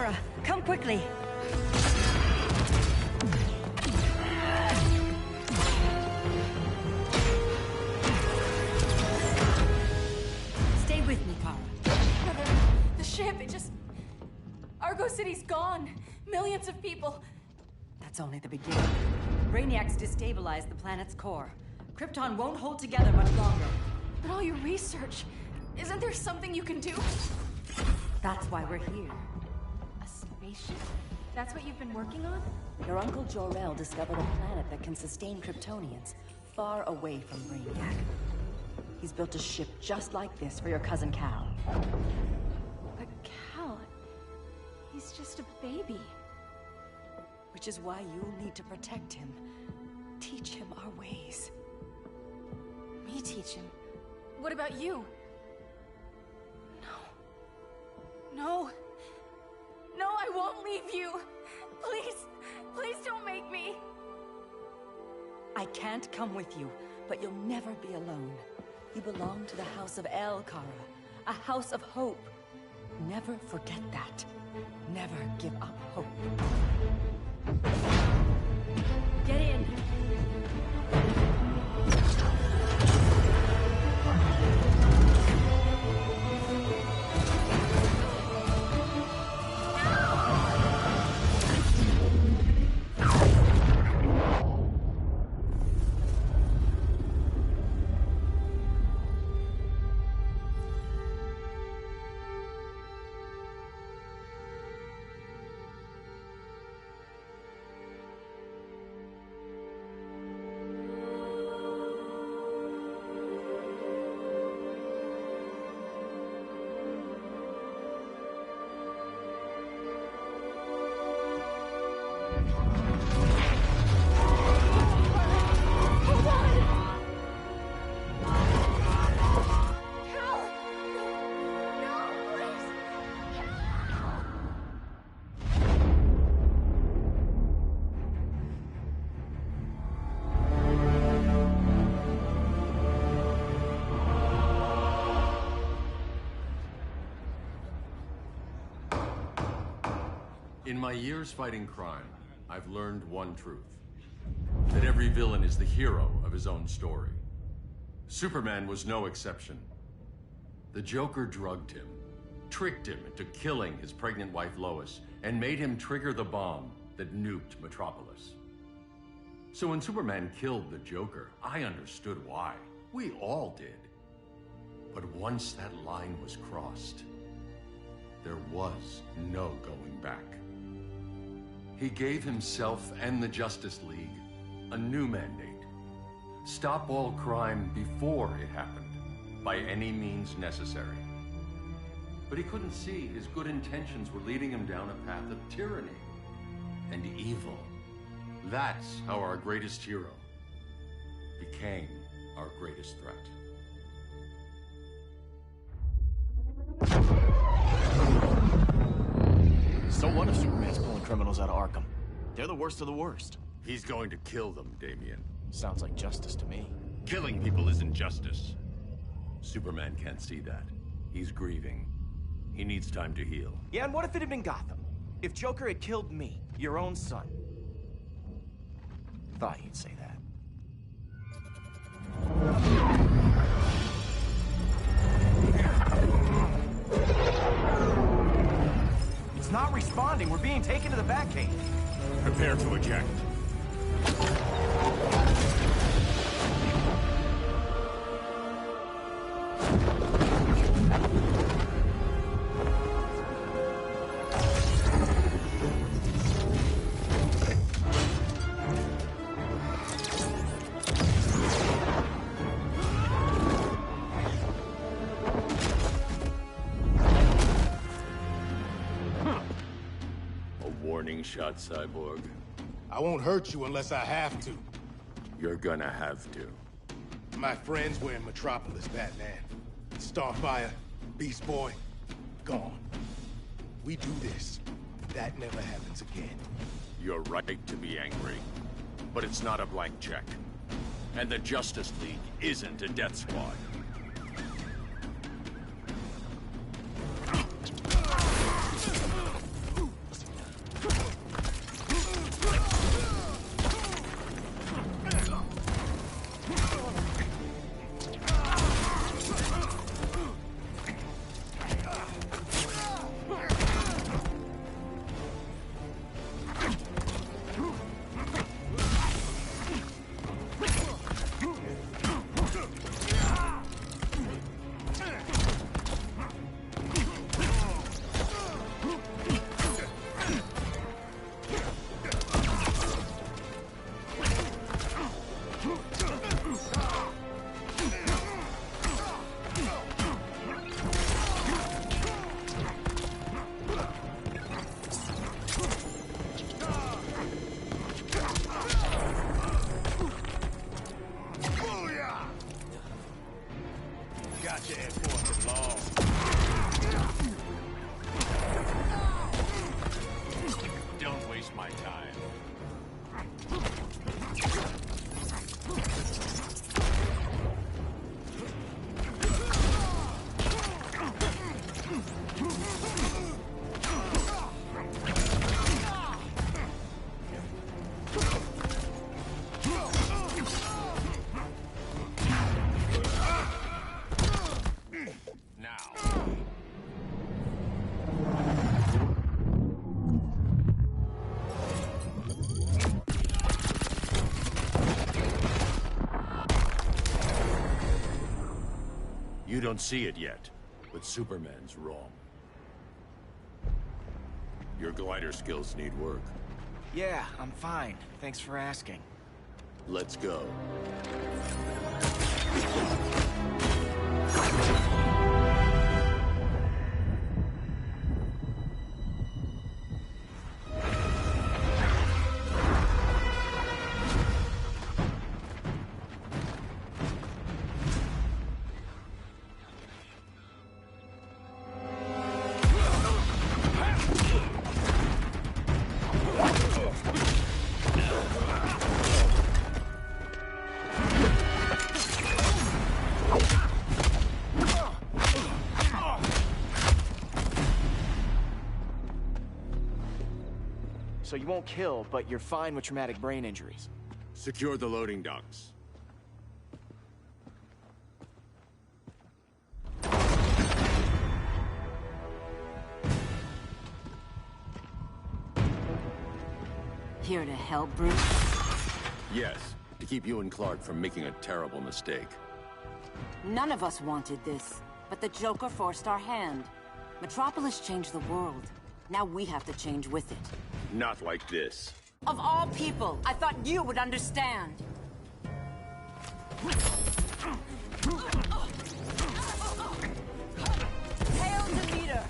Kara, come quickly. Stay with me, Kara. The ship, it just... Argo City's gone. Millions of people. That's only the beginning. Brainiac's destabilized the planet's core. Krypton won't hold together much longer. But all your research, isn't there something you can do? That's why we're here. A spaceship? That's what you've been working on? Your Uncle Jor-El discovered a planet that can sustain Kryptonians, far away from Brainiac. He's built a ship just like this for your cousin Cal. But Cal... he's just a baby. Which is why you'll need to protect him. Teach him our ways. Me teach him? What about you? No. No, I won't leave you. Please, please don't make me. I can't come with you, but you'll never be alone. You belong to the House of El, Kara. A house of hope. Never forget that. Never give up hope. Get in. In my years fighting crime, I've learned one truth. That every villain is the hero of his own story. Superman was no exception. The Joker drugged him, tricked him into killing his pregnant wife Lois, and made him trigger the bomb that nuked Metropolis. So when Superman killed the Joker, I understood why. We all did. But once that line was crossed, there was no going back. He gave himself and the Justice League a new mandate. Stop all crime before it happened, by any means necessary. But he couldn't see his good intentions were leading him down a path of tyranny and evil. That's how our greatest hero became our greatest threat. So what if Superman's pulling criminals out of Arkham? They're the worst of the worst. He's going to kill them, Damian. Sounds like justice to me. Killing people isn't justice. Superman can't see that. He's grieving. He needs time to heal. Yeah, and what if it had been Gotham? If Joker had killed me, your own son? Thought you'd say that. It's not responding. We're being taken to the Batcave. Prepare to eject. Shot, Cyborg. I won't hurt you unless I have to. You're gonna have to. My friends were in Metropolis, Batman. Starfire, Beast Boy, gone. We do this. That never happens again. You're right to be angry. But it's not a blank check. And the Justice League isn't a death squad. don't see it yet, but Superman's wrong. Your glider skills need work. Yeah, I'm fine. Thanks for asking. Let's go. So you won't kill, but you're fine with traumatic brain injuries. Secure the loading docks. Here to help, Bruce? Yes, to keep you and Clark from making a terrible mistake. None of us wanted this, but the Joker forced our hand. Metropolis changed the world. Now we have to change with it. Not like this. Of all people, I thought you would understand. Hail Demeter!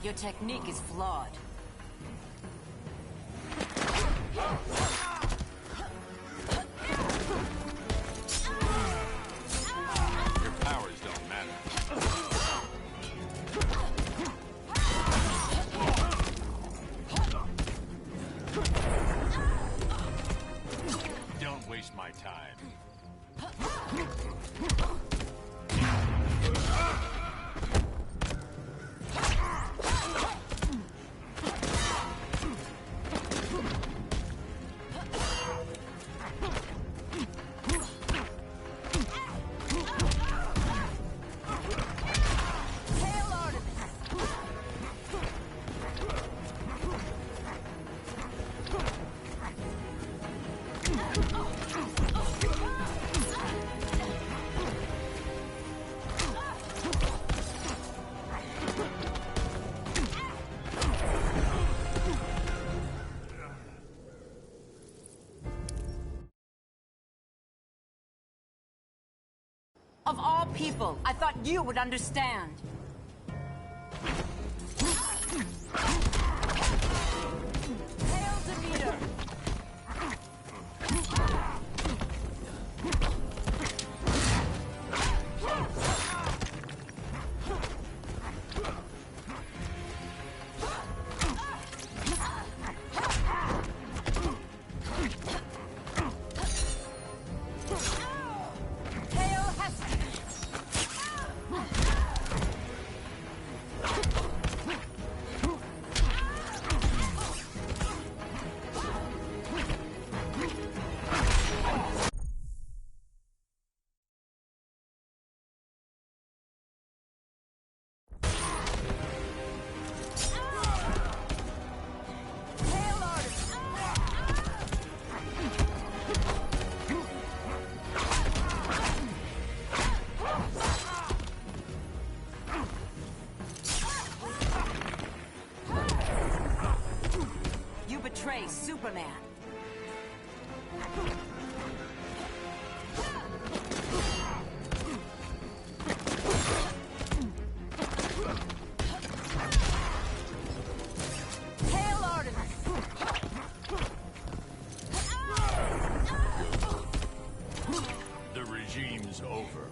Your technique is flawed. Your powers don't matter. Don't waste my time. Of all people, I thought you would understand. Hail Demeter! Betray Superman. Hail Artemis! The regime's over.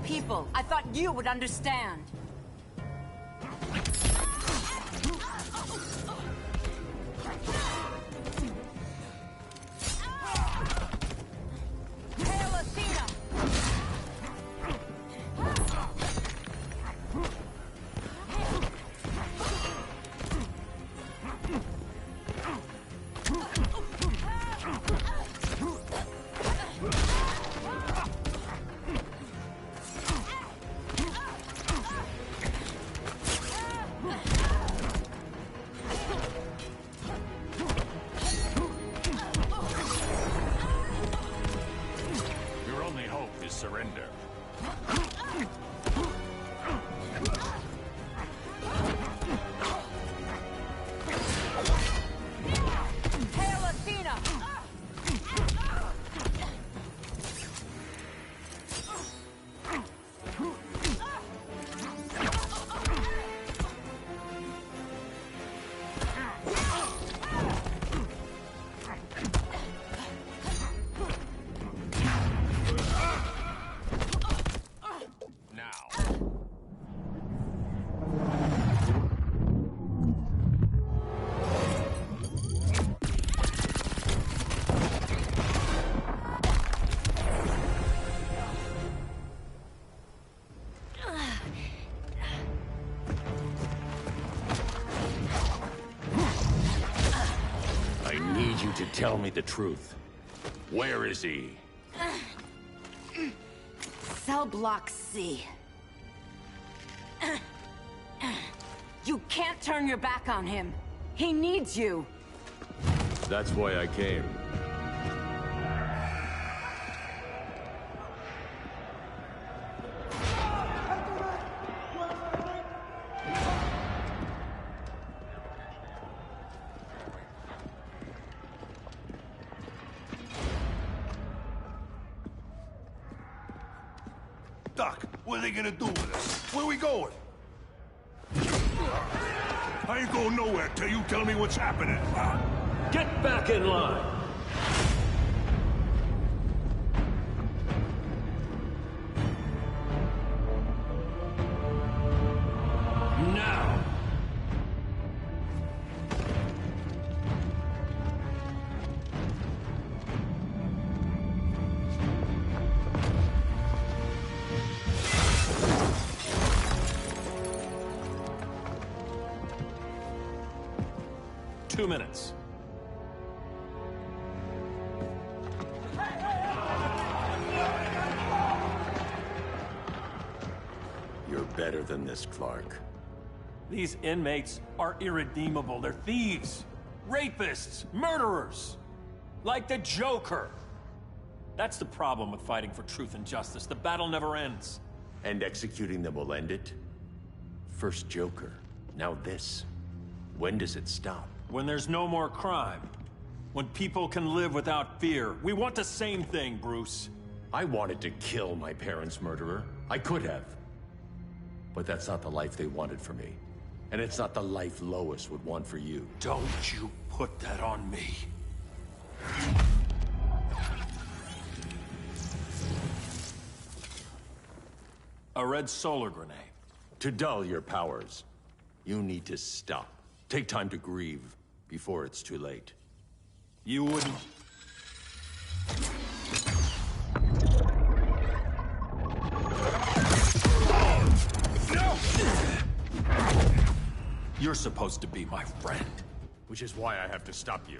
people. I thought you would understand. Hail Athena! Your only hope is surrender. Hail Athena! Now. I need you to tell me the truth. Where is he? Cell Block C. You can't turn your back on him. He needs you. That's why I came. Doc, what are they gonna do with us? Where we going? I ain't going nowhere till you tell me what's happening. Get back in line! Now! Two minutes. You're better than this, Clark. These inmates are irredeemable. They're thieves, rapists, murderers. Like the Joker. That's the problem with fighting for truth and justice. The battle never ends. And executing them will end it? First Joker, now this. When does it stop? When there's no more crime. When people can live without fear. We want the same thing, Bruce. I wanted to kill my parents' murderer. I could have. But that's not the life they wanted for me. And it's not the life Lois would want for you. Don't you put that on me. A red solar grenade. To dull your powers, you need to stop. Take time to grieve before it's too late. You wouldn't... You're supposed to be my friend. Which is why I have to stop you.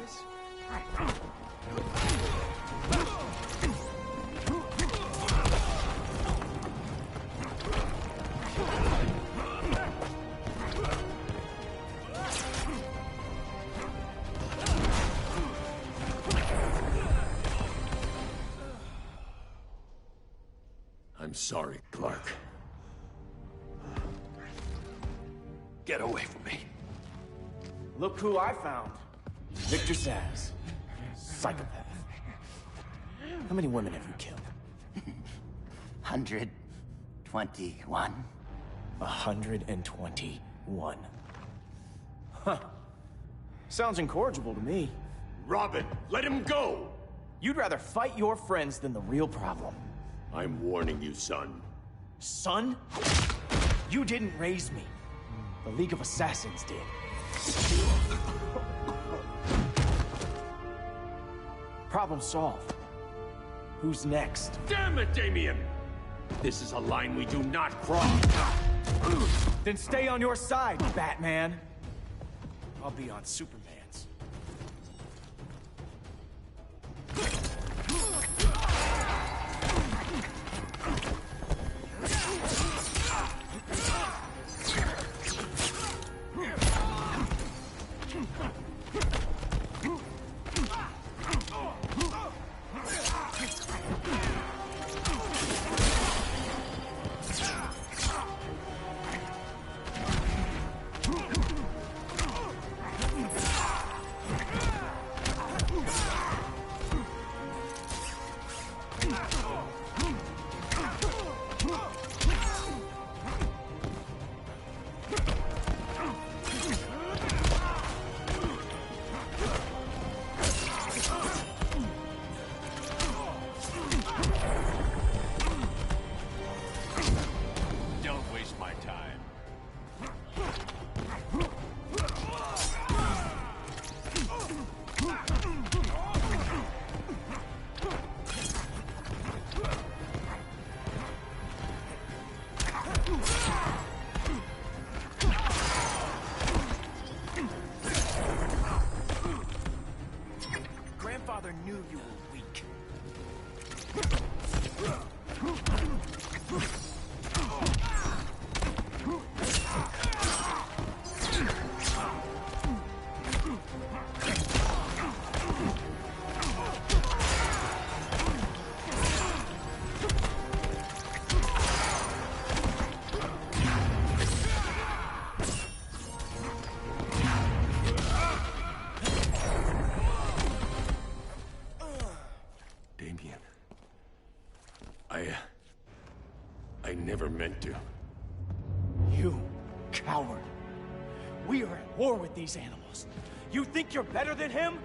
boys. I'm sorry, Clark. Get away from me. Look who I found. Victor Zsasz. Psychopath. How many women have you killed? 121. 121. Huh. Sounds incorrigible to me. Robin, let him go! You'd rather fight your friends than the real problem. I'm warning you, son. Son? You didn't raise me. The League of Assassins did. Problem solved. Who's next? Damn it, Damien! This is a line we do not cross. Then stay on your side, Batman. I'll be on Superman's. Grandfather knew you were weak. I never meant to. You coward. We are at war with these animals. You think you're better than him?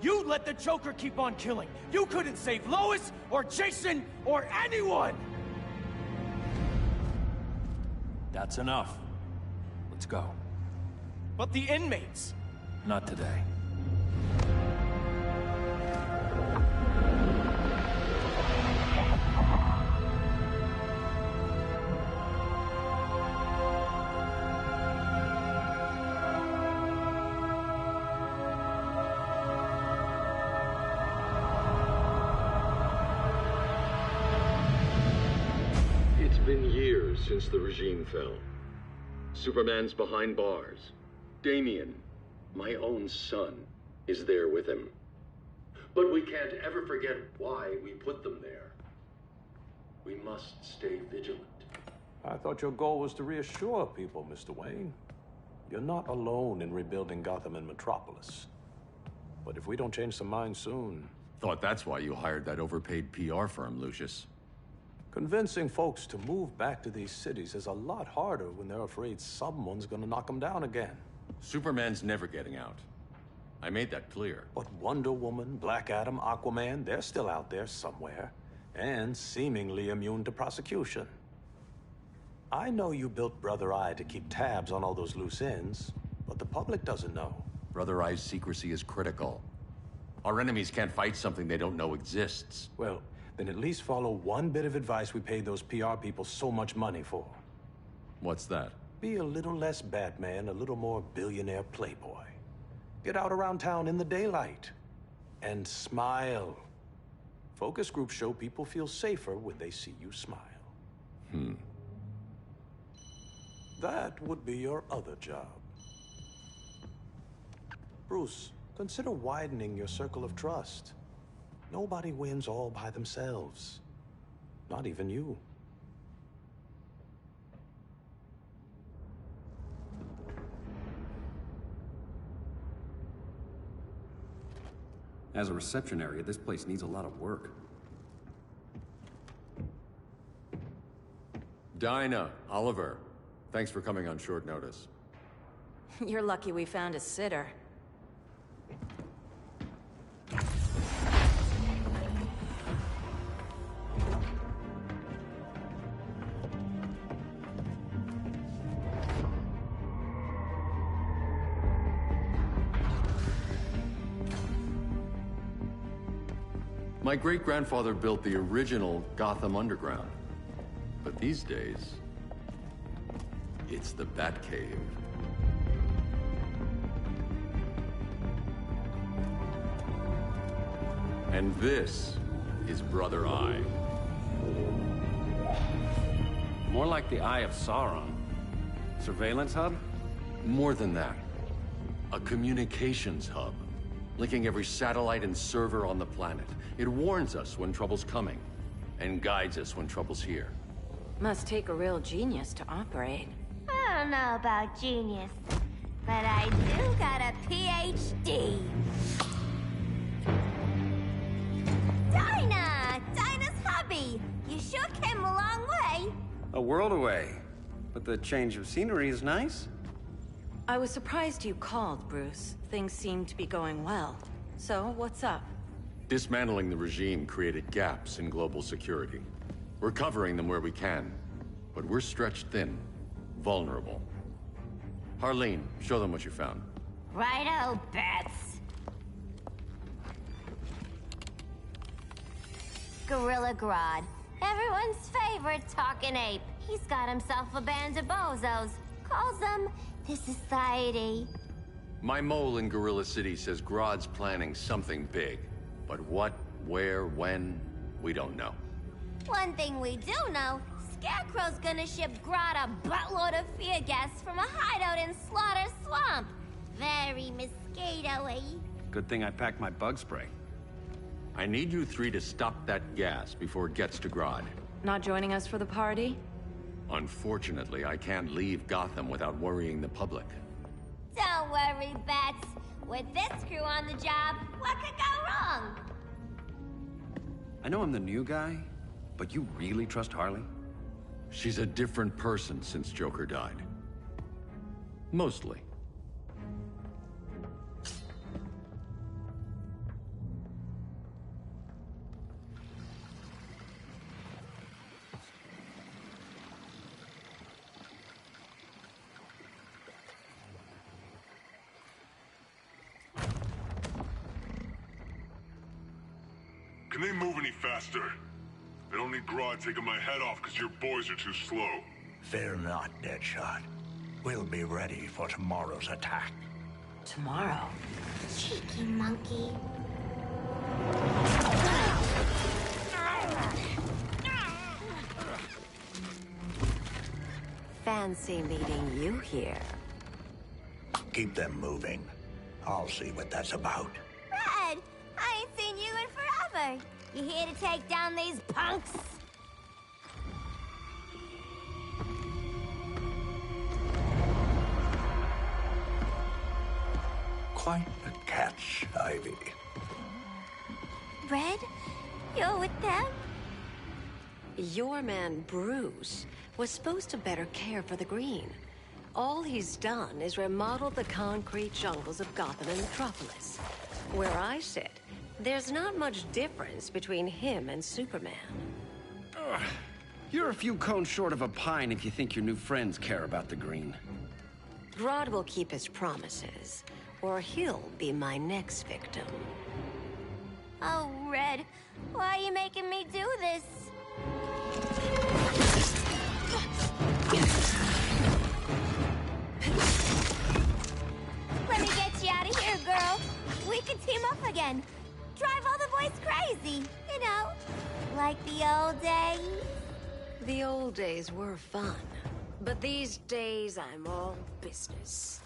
You let the Joker keep on killing. You couldn't save Lois, or Jason, or anyone! That's enough. Let's go. But the inmates! Not today. It's been years since the regime fell. Superman's behind bars. Damien, my own son, is there with him. But we can't ever forget why we put them there. We must stay vigilant. I thought your goal was to reassure people, Mr. Wayne. You're not alone in rebuilding Gotham and Metropolis. But if we don't change some minds soon... Thought that's why you hired that overpaid PR firm, Lucius. Convincing folks to move back to these cities is a lot harder when they're afraid someone's gonna knock them down again. Superman's never getting out. I made that clear. But Wonder Woman, Black Adam, Aquaman, they're still out there somewhere. And seemingly immune to prosecution. I know you built Brother Eye to keep tabs on all those loose ends, but the public doesn't know. Brother Eye's secrecy is critical. Our enemies can't fight something they don't know exists. Well, then at least follow one bit of advice we paid those PR people so much money for. What's that? Be a little less Batman, a little more billionaire playboy. Get out around town in the daylight. And smile. Focus groups show people feel safer when they see you smile. That would be your other job. Bruce, consider widening your circle of trust. Nobody wins all by themselves. Not even you. As a reception area, this place needs a lot of work. Dinah, Oliver, thanks for coming on short notice. You're lucky we found a sitter. My great-grandfather built the original Gotham Underground. But these days, it's the Batcave. And this is Brother Eye. More like the Eye of Sauron. Surveillance hub? More than that. A communications hub, linking every satellite and server on the planet. It warns us when trouble's coming, and guides us when trouble's here. Must take a real genius to operate. I don't know about genius, but I do got a PhD. Dinah! Dinah's hubby! You sure came a long way. A world away. But the change of scenery is nice. I was surprised you called, Bruce. Things seem to be going well. So, what's up? Dismantling the regime created gaps in global security. We're covering them where we can, but we're stretched thin, vulnerable. Harleen, show them what you found. Righto, Bats. Gorilla Grodd. Everyone's favorite talking ape. He's got himself a band of bozos. Calls them the Society. My mole in Gorilla City says Grodd's planning something big. But what, where, when, we don't know. One thing we do know, Scarecrow's gonna ship Grodd a buttload of fear gas from a hideout in Slaughter Swamp. Very mosquito-y. Good thing I packed my bug spray. I need you three to stop that gas before it gets to Grodd. Not joining us for the party? Unfortunately, I can't leave Gotham without worrying the public. Don't worry, Bats. With this crew on the job, what could go wrong? I know I'm the new guy, but you really trust Harley? She's a different person since Joker died. Mostly. Can they move any faster? I don't need Grodd taking my head off because your boys are too slow. Fear not, Deadshot. We'll be ready for tomorrow's attack. Tomorrow? Cheeky monkey. Fancy meeting you here. Keep them moving. I'll see what that's about. Red! I ain't seen you in forever. You here to take down these punks? Quite a catch, Ivy. Red? You're with them? Your man, Bruce, was supposed to better care for the Green. All he's done is remodel the concrete jungles of Gotham and Metropolis. Where I sit, there's not much difference between him and Superman. Ugh. You're a few cones short of a pine if you think your new friends care about the Green. Grodd will keep his promises, or he'll be my next victim. Oh, Red, why are you making me do this? Let me get you out of here, girl. old days? The old days were fun. But these days, I'm all business.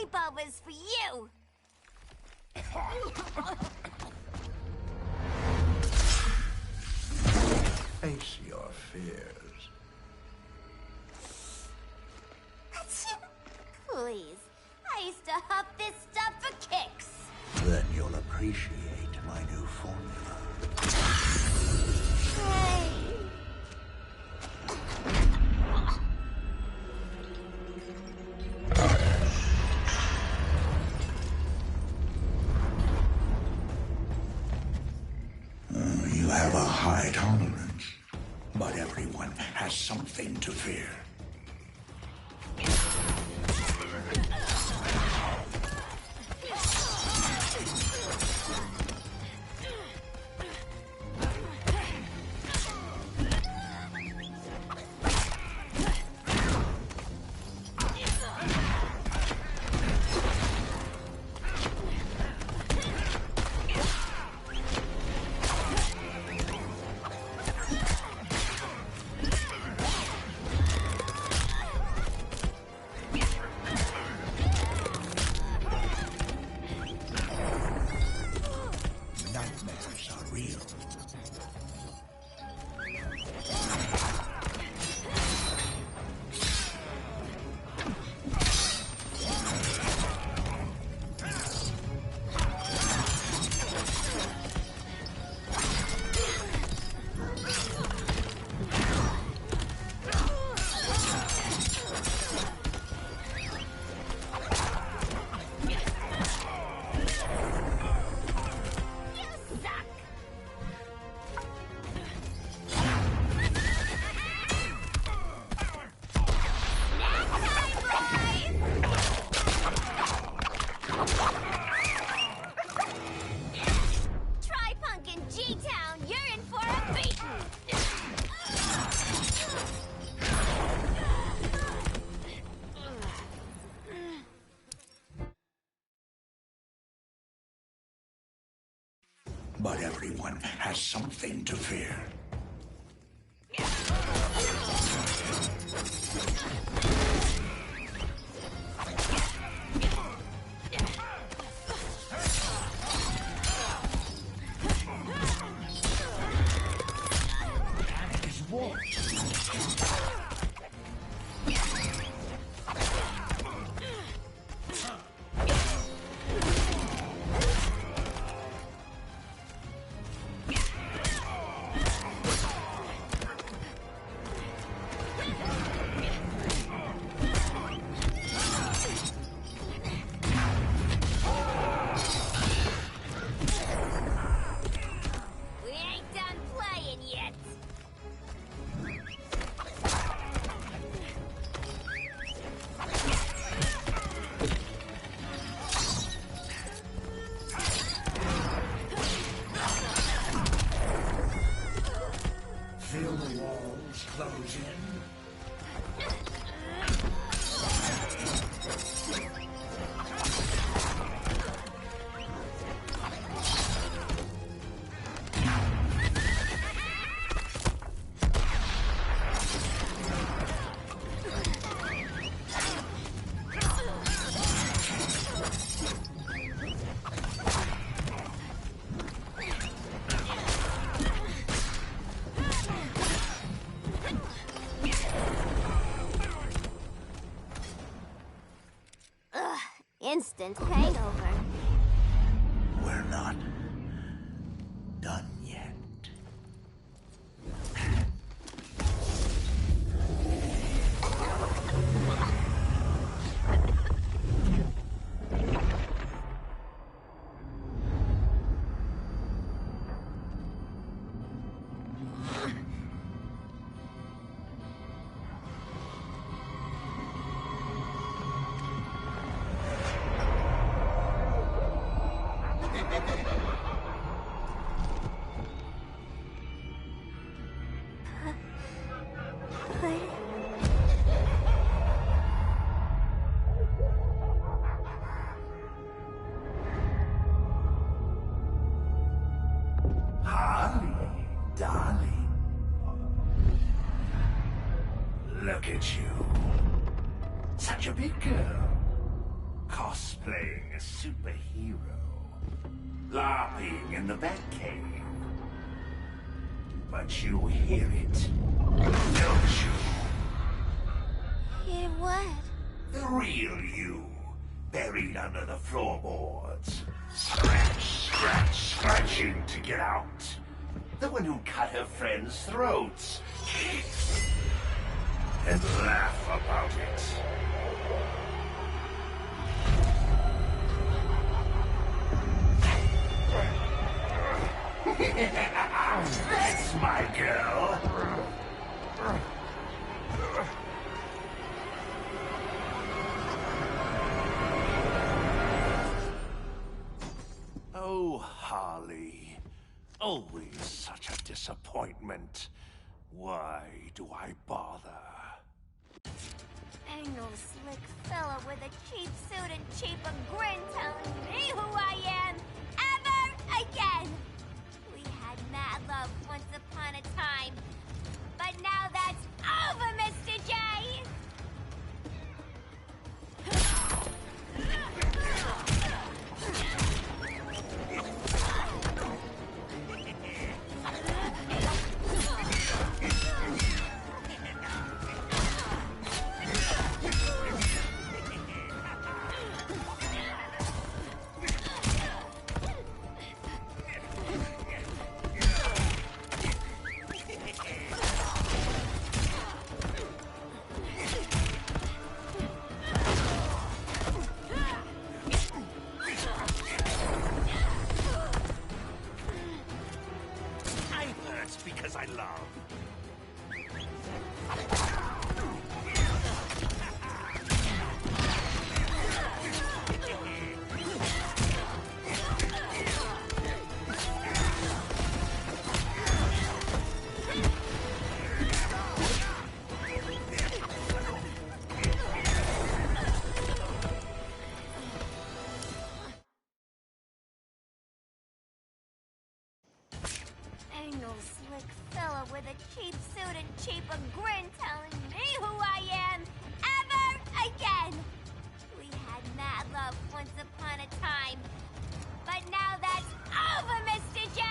sleepovers for you! Face your fears. Please, I used to huff this stuff for kicks. Then you'll appreciate my new formula. Hey. You have a high tolerance, but everyone has something to fear. Nightmares are real. G-Town, you're in for a beating! But everyone has something to fear. instant hangover. We're not done yet. Harley, darling. Look at you. Such a big girl. Cosplaying a superhero. LARPing in the Batcave. But you hear it, don't you? Hear what? The real you, buried under the floorboards. Scratch, scratch, scratching to get out. The one who cut her friends' throats. And laugh about it. That's my girl. Oh, Harley. Always such a disappointment. Why do I bother? Ain't no slick fella with a cheap suit and cheaper grin telling me who I am ever again. We had mad love once upon a time, but now that's over, Mr. J. Because I love. Ain't no slick fella with a cheap suit and cheaper grin telling me who I am ever again. We had mad love once upon a time, but now that's over, Mr. J.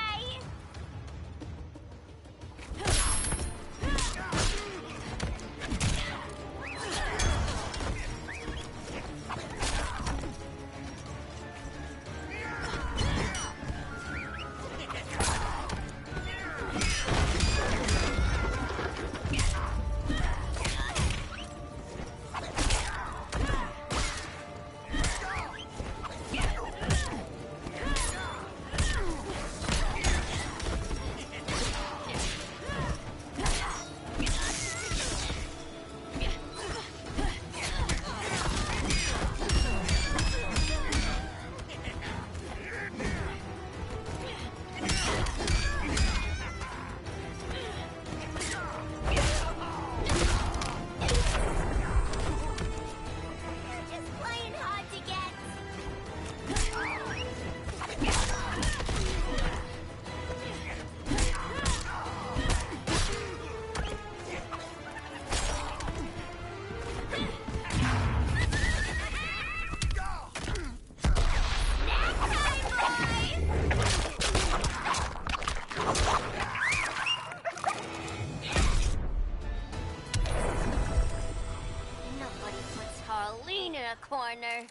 Corner.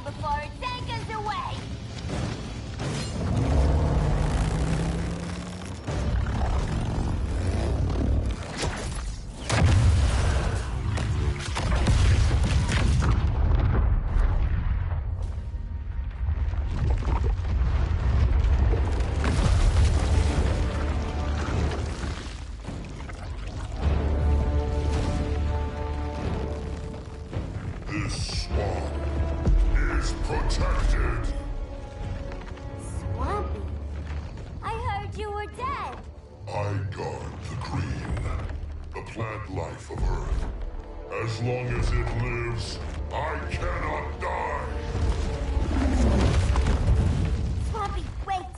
before it anchors away! This swamp is protected. Swampy? I heard you were dead. I guard the green, the plant life of Earth. As long as it lives, I cannot die. Swampy, wait!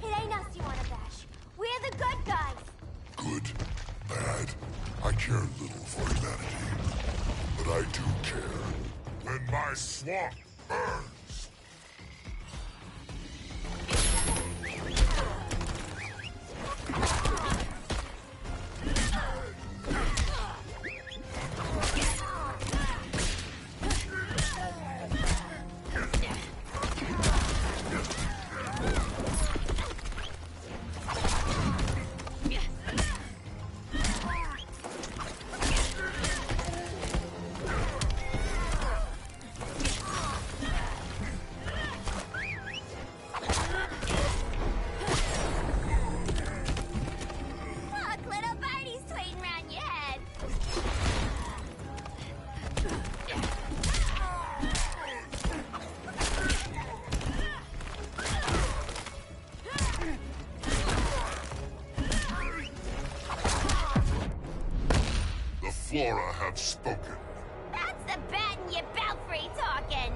It ain't us you wanna bash. We're the good guys. Good, bad, I care little for humanity. But I do care when my swamp burns. Look, little birdie's tweeting around your head. The Flora have spoken. That's the bat in your belfry talking.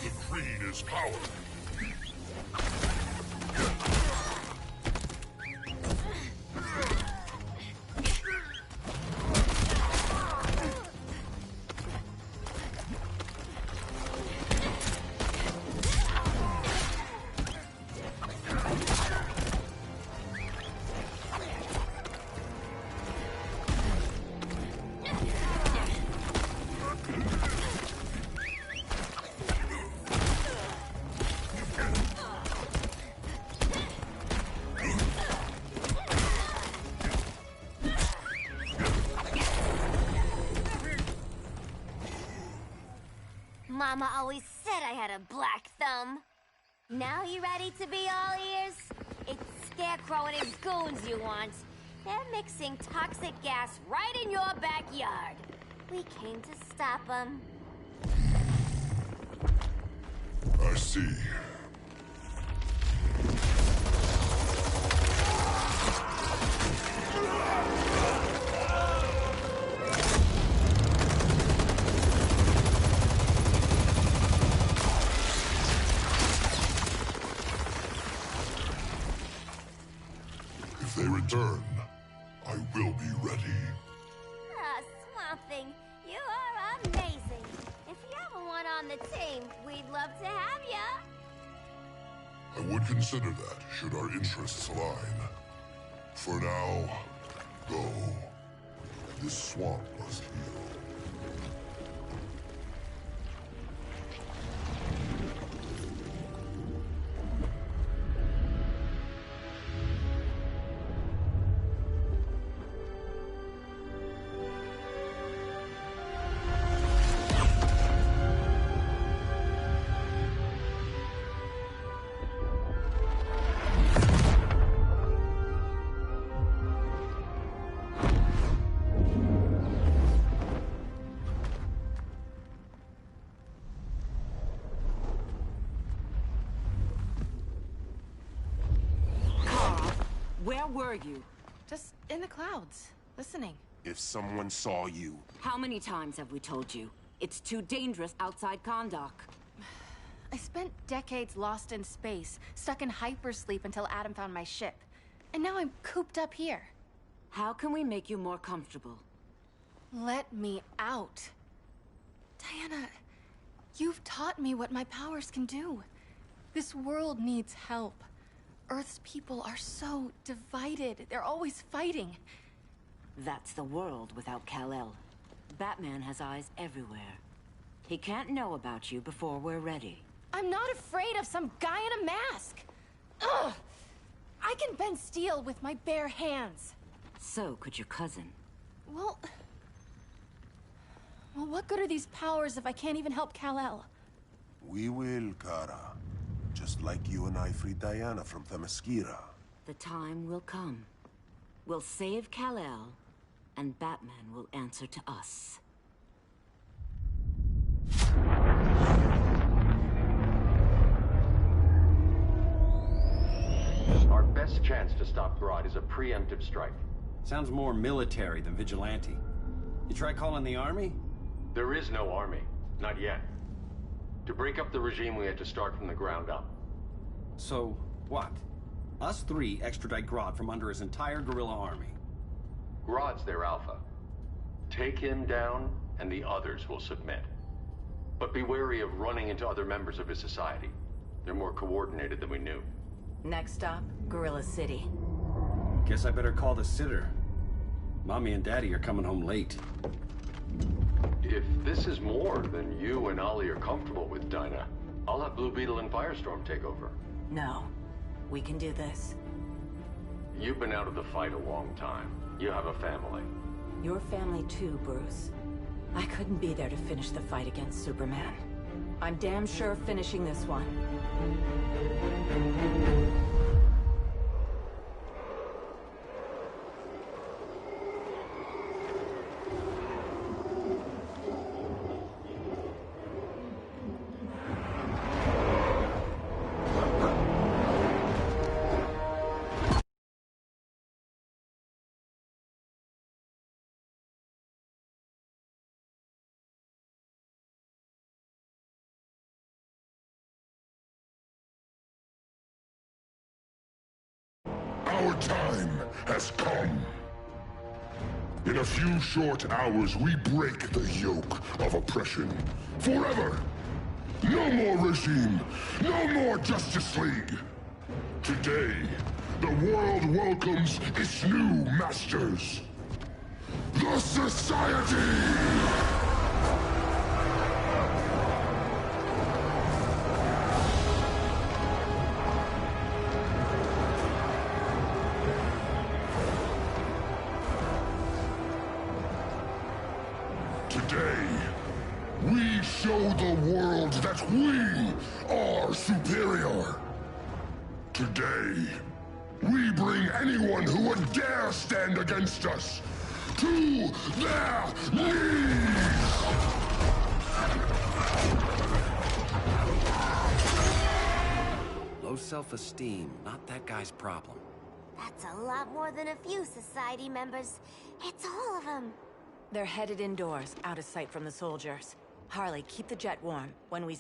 The green is power. Mama always said I had a black thumb. Now you ready to be all ears? It's Scarecrow and his goons you want. They're mixing toxic gas right in your backyard. We came to stop them. I see. If they return, I will be ready. Ah, Swamp Thing, you are amazing. If you ever want on the team, we'd love to have ya. I would consider that, should our interests align. For now, go. This swamp must heal. Where were you? Just in the clouds, listening. If someone saw you... How many times have we told you? It's too dangerous outside Kahndaq. I spent decades lost in space, stuck in hypersleep until Adam found my ship. And now I'm cooped up here. How can we make you more comfortable? Let me out. Diana, you've taught me what my powers can do. This world needs help. Earth's people are so divided. They're always fighting. That's the world without Kal-El. Batman has eyes everywhere. He can't know about you before we're ready. I'm not afraid of some guy in a mask. Ugh! I can bend steel with my bare hands. So could your cousin. Well, what good are these powers if I can't even help Kal-El? We will, Kara. Just like you and I freed Diana from Themyscira. The time will come. We'll save Kal-El, and Batman will answer to us. Our best chance to stop Grodd is a preemptive strike. Sounds more military than vigilante. You try calling the army? There is no army. Not yet. To break up the regime, we had to start from the ground up. So, what? Us three extradite Grodd from under his entire guerrilla army. Grodd's their alpha. Take him down, and the others will submit. But be wary of running into other members of his society. They're more coordinated than we knew. Next stop, Gorilla City. Guess I better call the sitter. Mommy and Daddy are coming home late. If this is more than you and Ollie are comfortable with, Dinah, I'll have Blue Beetle and Firestorm take over. No. We can do this. You've been out of the fight a long time. You have a family. Your family too, Bruce. I couldn't be there to finish the fight against Superman. I'm damn sure finishing this one. Our time has come. In a few short hours, we break the yoke of oppression. Forever! No more regime! No more Justice League! Today, the world welcomes its new masters. The Society! Today, we show the world that we are superior. Today, we bring anyone who would dare stand against us to their knees! Low self-esteem, not that guy's problem. That's a lot more than a few Society members. It's all of them. They're headed indoors, out of sight from the soldiers. Harley, keep the jet warm. When we...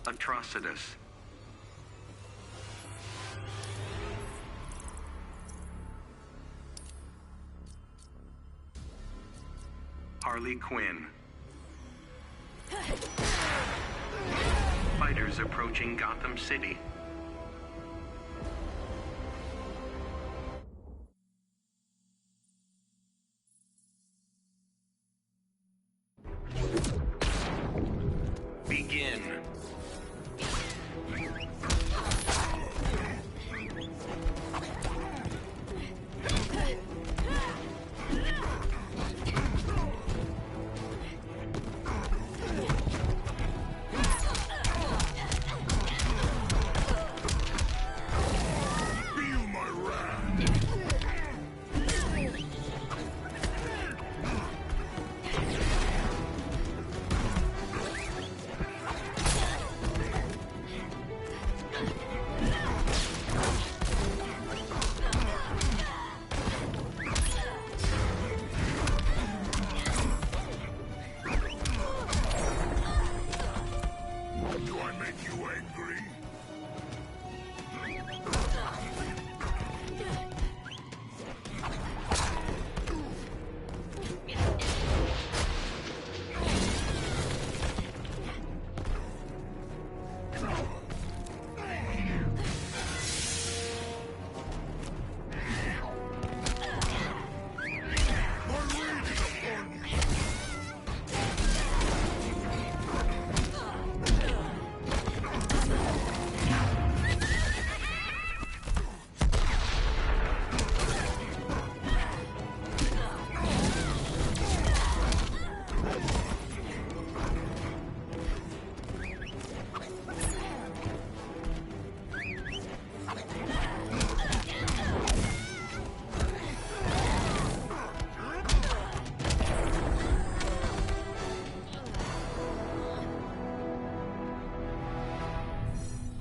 Atrocitus. Harley Quinn. Fighters approaching Gotham City. Begin.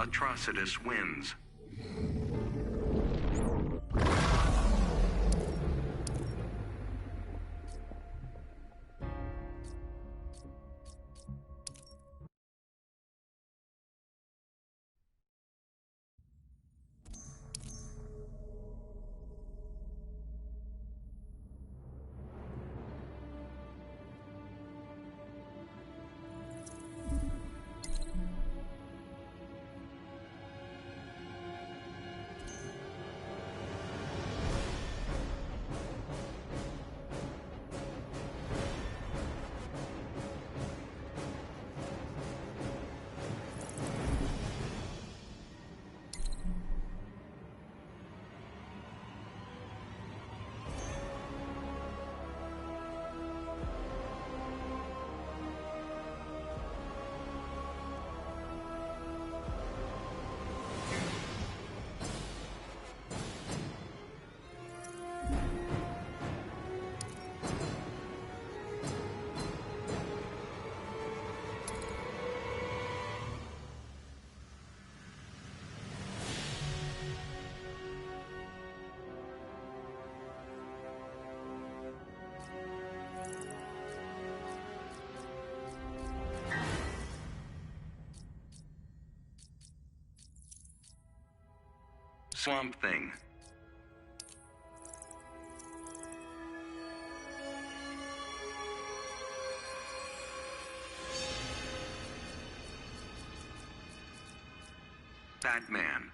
Atrocitus wins. Swamp Thing. Batman.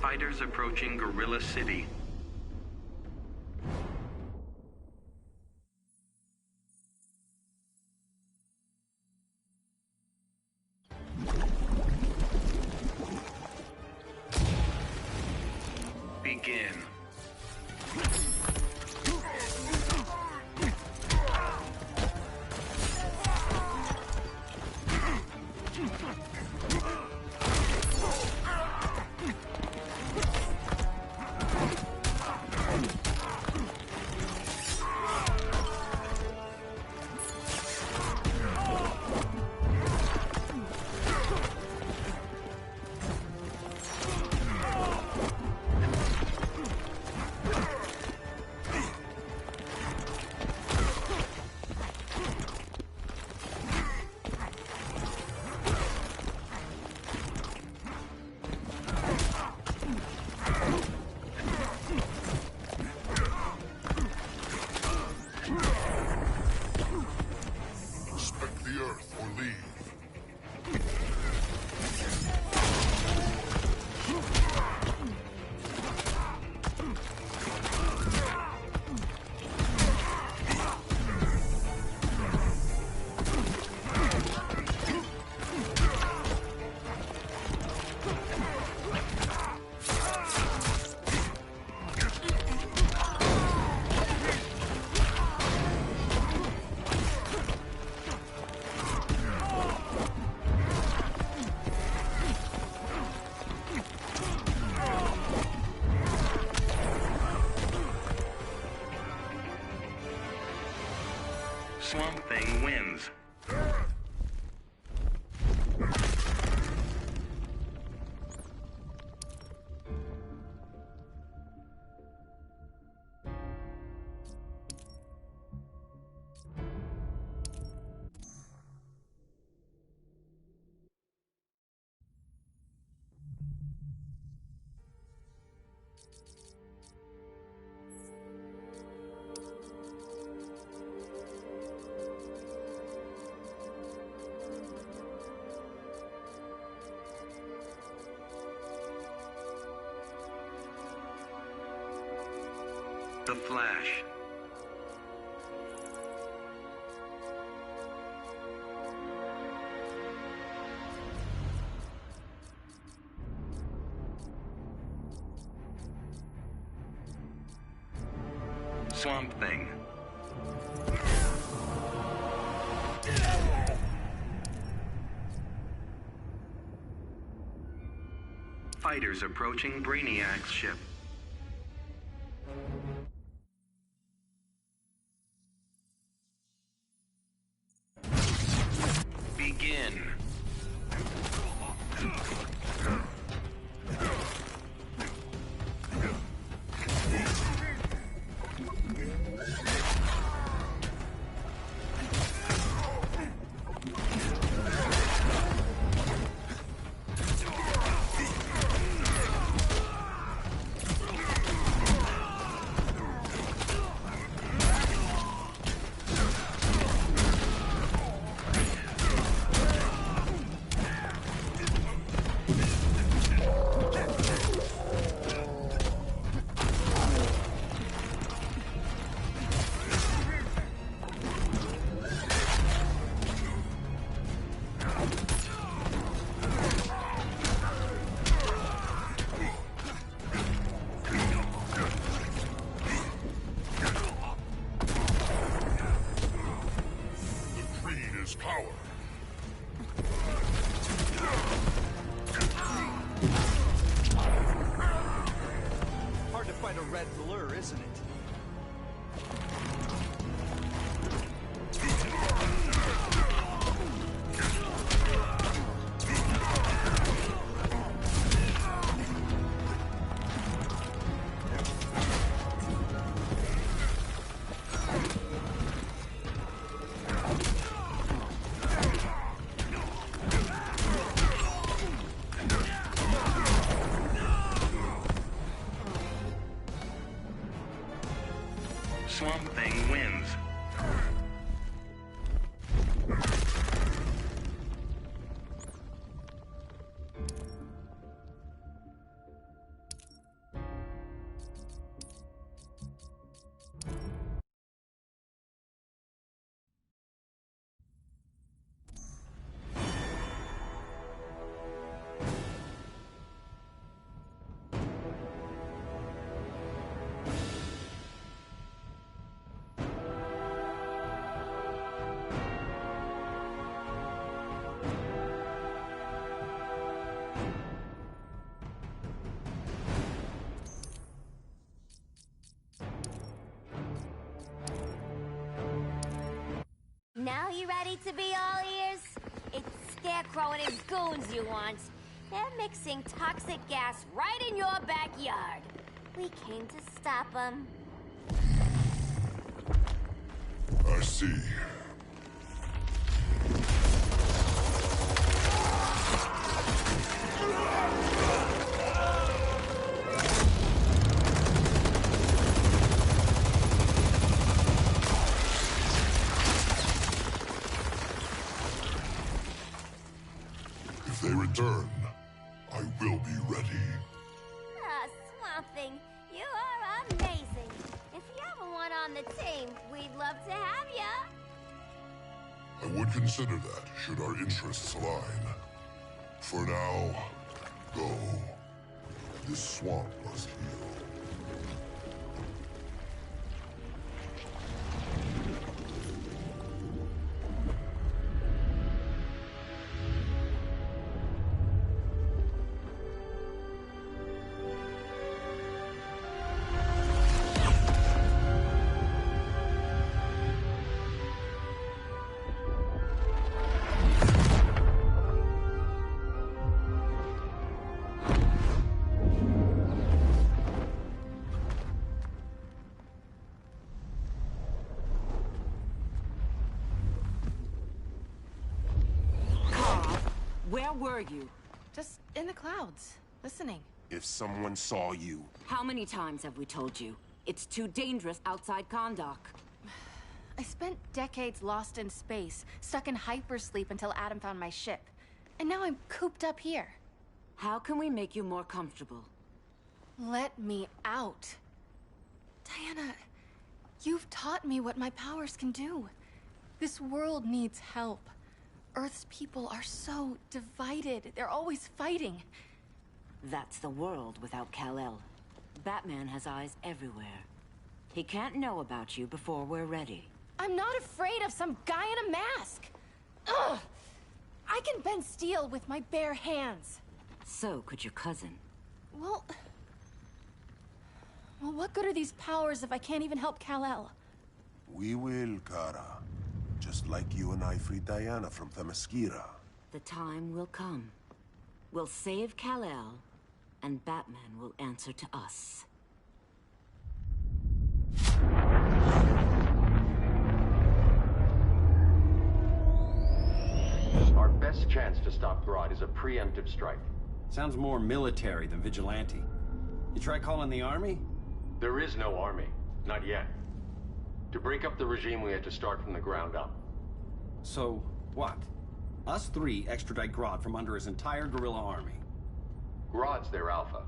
Fighters approaching Gorilla City. Begin. Swamp Thing wins. The Flash. Swamp Thing. Fighters approaching Brainiac's ship. Begin. Hard to fight a red blur, isn't it? Swamp Thing wins. Now you ready to be all ears? It's Scarecrow and his goons you want. They're mixing toxic gas right in your backyard. We came to stop them. I see. If they return, I will be ready. Ah, Swamp Thing, you are amazing. If you ever want on the team, we'd love to have you. I would consider that, should our interests align. For now, go. This swamp must heal. Where were you? Just in the clouds, listening. If someone saw you... How many times have we told you? It's too dangerous outside Kahndaq. I spent decades lost in space, stuck in hypersleep until Adam found my ship. And now I'm cooped up here. How can we make you more comfortable? Let me out. Diana, you've taught me what my powers can do. This world needs help. Earth's people are so divided. They're always fighting. That's the world without Kal-El. Batman has eyes everywhere. He can't know about you before we're ready. I'm not afraid of some guy in a mask. Ugh! I can bend steel with my bare hands. So could your cousin. Well, what good are these powers if I can't even help Kal-El? We will, Kara. Just like you and I freed Diana from Themyscira. The time will come. We'll save Kal-El, and Batman will answer to us. Our best chance to stop Grodd is a preemptive strike. Sounds more military than vigilante. You try calling the army? There is no army. Not yet. To break up the regime, we had to start from the ground up. So, what? Us three extradite Grodd from under his entire guerrilla army. Grodd's their alpha.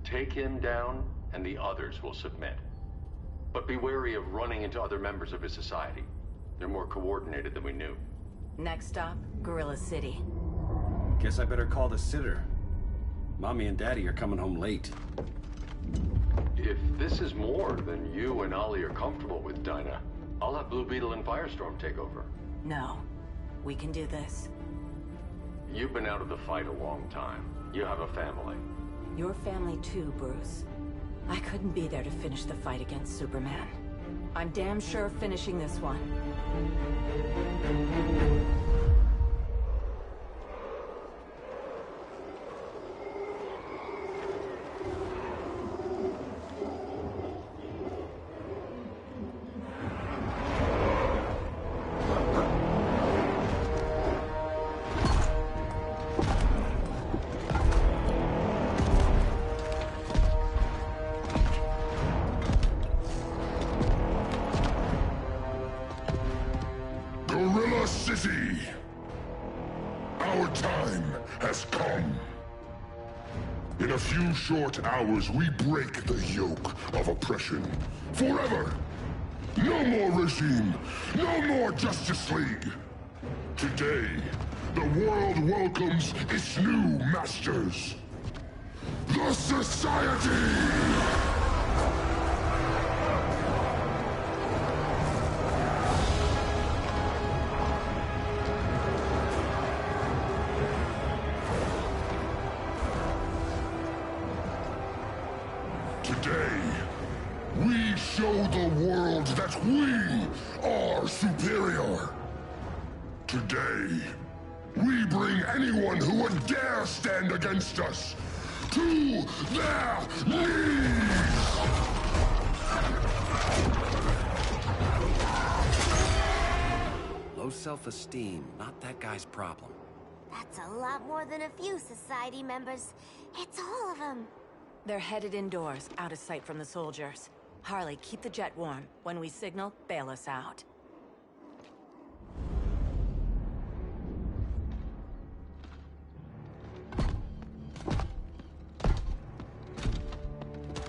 Take him down, and the others will submit. But be wary of running into other members of his society. They're more coordinated than we knew. Next stop, Gorilla City. Guess I better call the sitter. Mommy and Daddy are coming home late. If this is more than you and Ollie are comfortable with, Dinah, I'll have Blue Beetle and Firestorm take over. No. We can do this. You've been out of the fight a long time. You have a family. Your family too, Bruce. I couldn't be there to finish the fight against Superman. I'm damn sure finishing this one. Gorilla City! Our time has come. In a few short hours, we break the yoke of oppression. Forever! No more regime! No more Justice League! Today, the world welcomes its new masters. The Society! Today, we show the world that we are superior. Today, we bring anyone who would dare stand against us to their knees! Low self-esteem, not that guy's problem. That's a lot more than a few Society members. It's all of them. They're headed indoors, out of sight from the soldiers. Harley, keep the jet warm. When we signal, bail us out.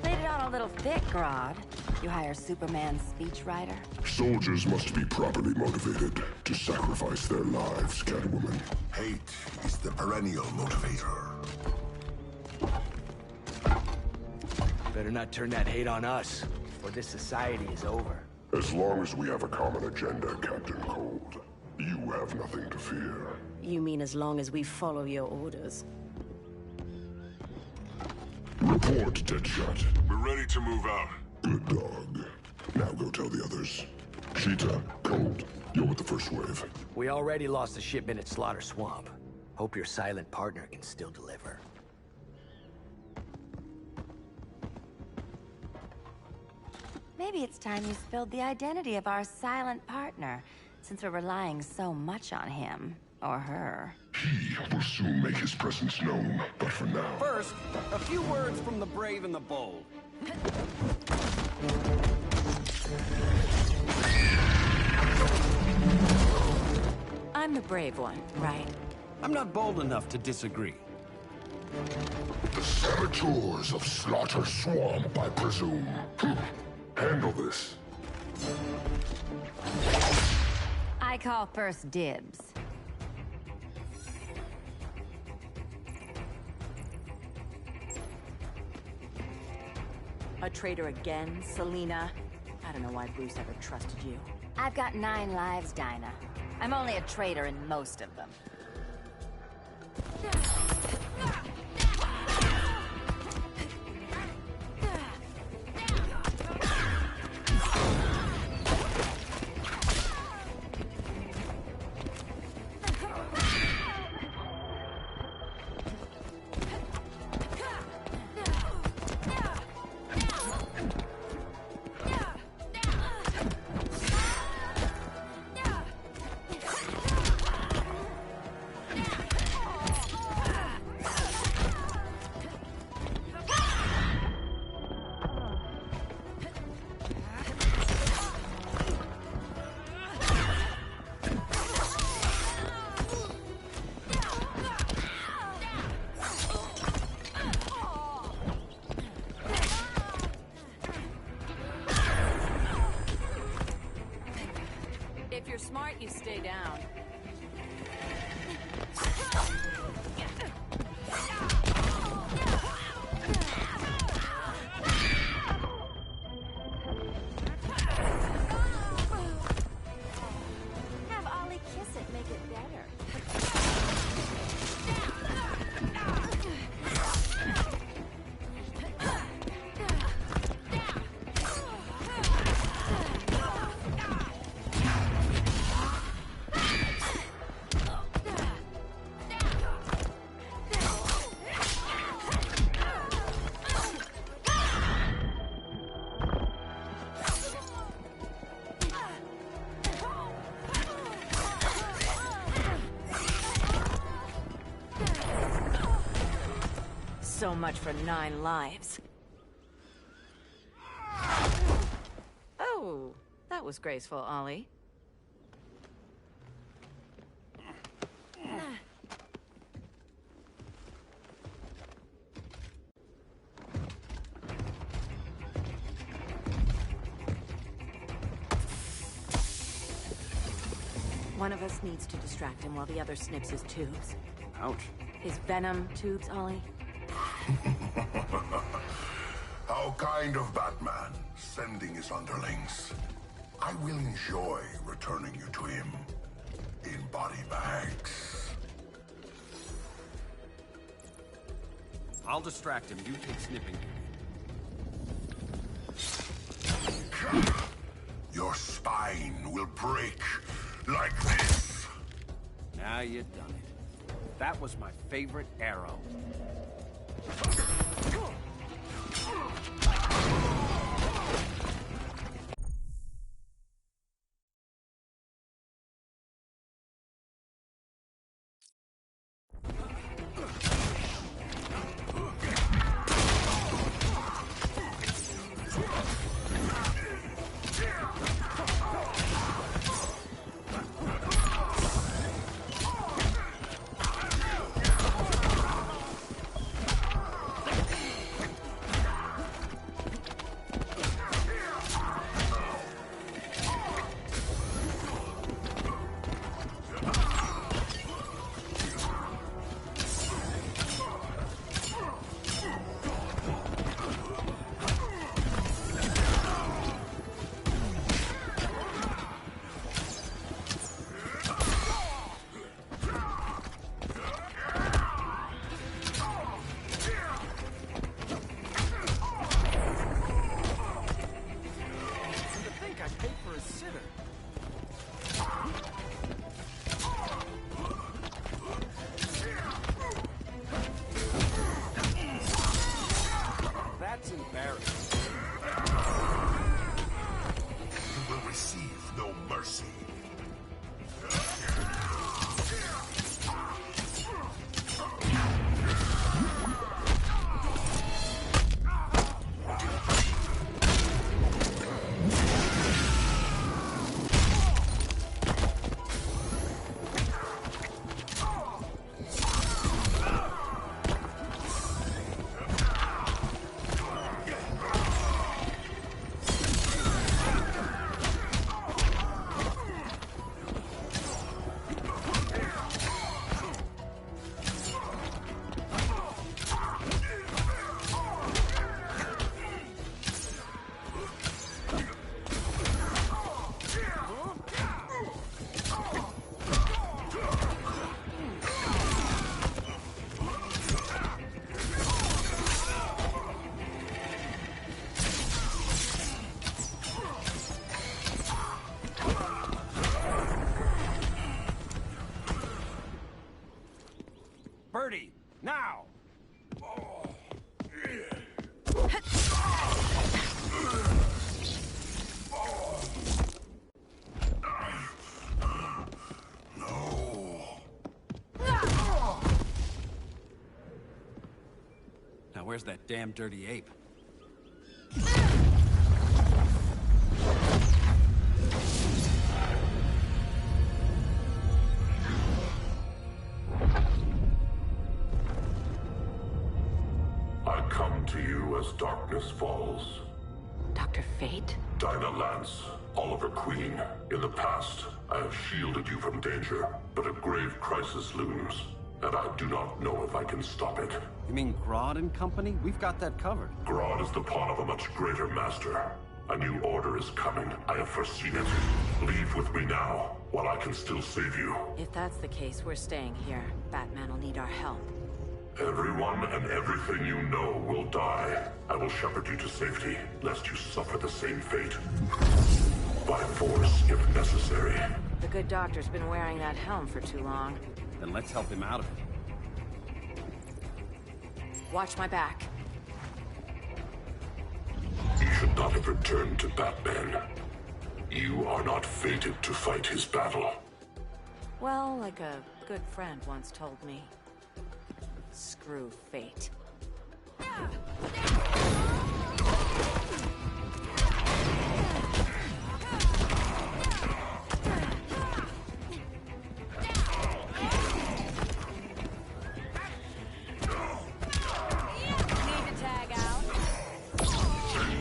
Laid it on a little thick, Grodd. You hire Superman's speechwriter? Soldiers must be properly motivated to sacrifice their lives, Catwoman. Hate is the perennial motivator. Better not turn that hate on us, or this society is over. As long as we have a common agenda, Captain Cold, you have nothing to fear. You mean as long as we follow your orders? Report, Deadshot. We're ready to move out. Good dog. Now go tell the others. Cheetah, Cold, you're with the first wave. We already lost a shipment at Slaughter Swamp. Hope your silent partner can still deliver. Maybe it's time you spilled the identity of our silent partner, since we're relying so much on him, or her. He will soon make his presence known, but for now... First, a few words from the brave and the bold. I'm the brave one, right? I'm not bold enough to disagree. The saboteurs of Slaughter Swamp, I presume. Handle this. I call first dibs. A traitor again, Selina? I don't know why Bruce ever trusted you. I've got 9 lives, Dinah. I'm only a traitor in most of them. If you're smart, you stay down. Have Ollie kiss it, make it better. So much for 9 lives. Oh, that was graceful, Ollie. One of us needs to distract him while the other snips his tubes. Ouch. His venom tubes, Ollie? How kind of Batman, sending his underlings. I will enjoy returning you to him in body bags. I'll distract him. You take snipping. Your spine will break like this. Now you've done it. That was my favorite arrow. Where's that damn dirty ape? I come to you as darkness falls. Dr. Fate? Dinah Lance, Oliver Queen. In the past, I have shielded you from danger, but a grave crisis looms, and I do not know if I can stop it. You mean Grodd and company? We've got that covered. Grodd is the pawn of a much greater master. A new order is coming. I have foreseen it. Leave with me now, while I can still save you. If that's the case, we're staying here. Batman will need our help. Everyone and everything you know will die. I will shepherd you to safety, lest you suffer the same fate. By force, if necessary. The good doctor's been wearing that helm for too long. Then let's help him out of it. Watch my back. You should not have returned to Batman. You are not fated to fight his battle. Well, like a good friend once told me. Screw fate.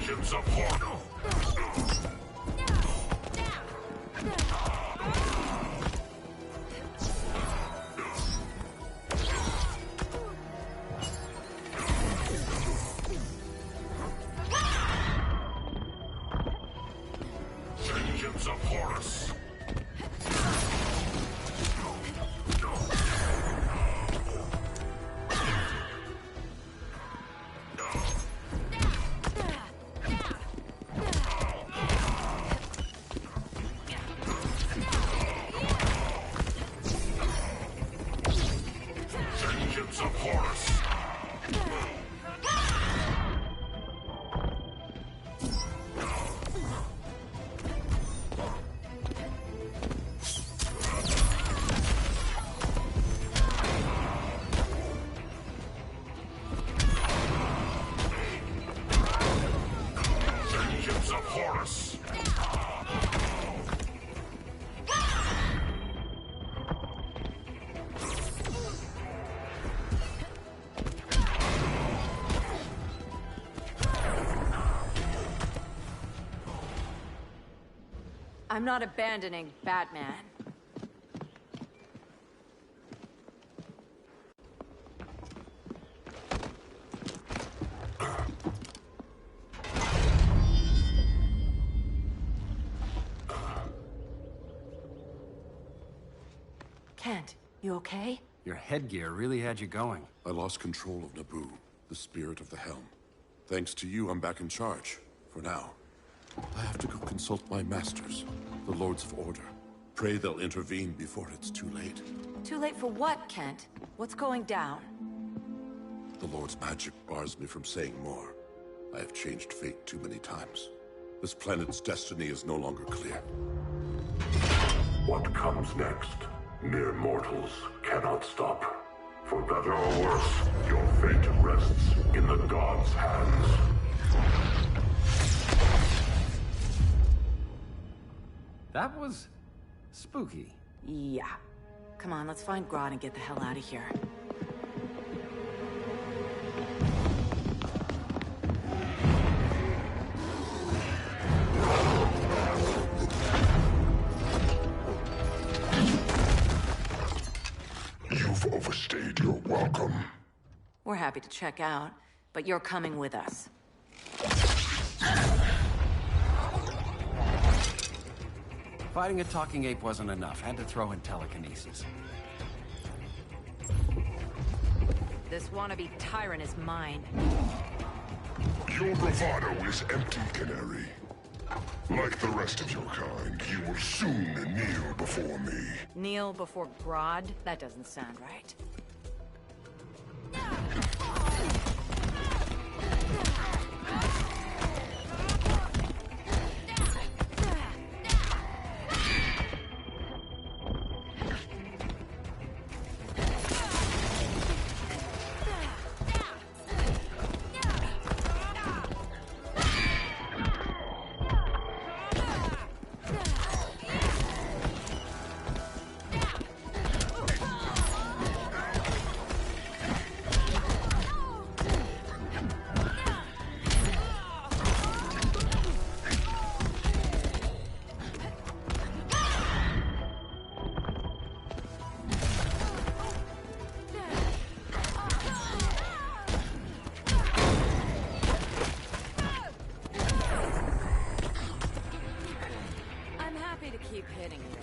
Vengeance of Horno! Vengeance of Horus! Vengeance of Horus! Vengeance of Horus! I'm not abandoning Batman. Kent, you okay? Your headgear really had you going. I lost control of Naboo, the spirit of the helm. Thanks to you, I'm back in charge. For now. I have to go consult my masters, the Lords of Order. Pray they'll intervene before it's too late. Too late for what, Kent? What's going down? The Lord's magic bars me from saying more. I have changed fate too many times. This planet's destiny is no longer clear. What comes next, mere mortals cannot stop. For better or worse, your fate rests in the gods' hands. That was spooky. Yeah. Come on, let's find Grodd and get the hell out of here. You've overstayed your welcome. We're happy to check out, but you're coming with us. Fighting a talking ape wasn't enough. Had to throw in telekinesis. This wannabe tyrant is mine. Your bravado is empty, Canary. Like the rest of your kind, you will soon kneel before me. Kneel before Grodd? That doesn't sound right. keep hitting you.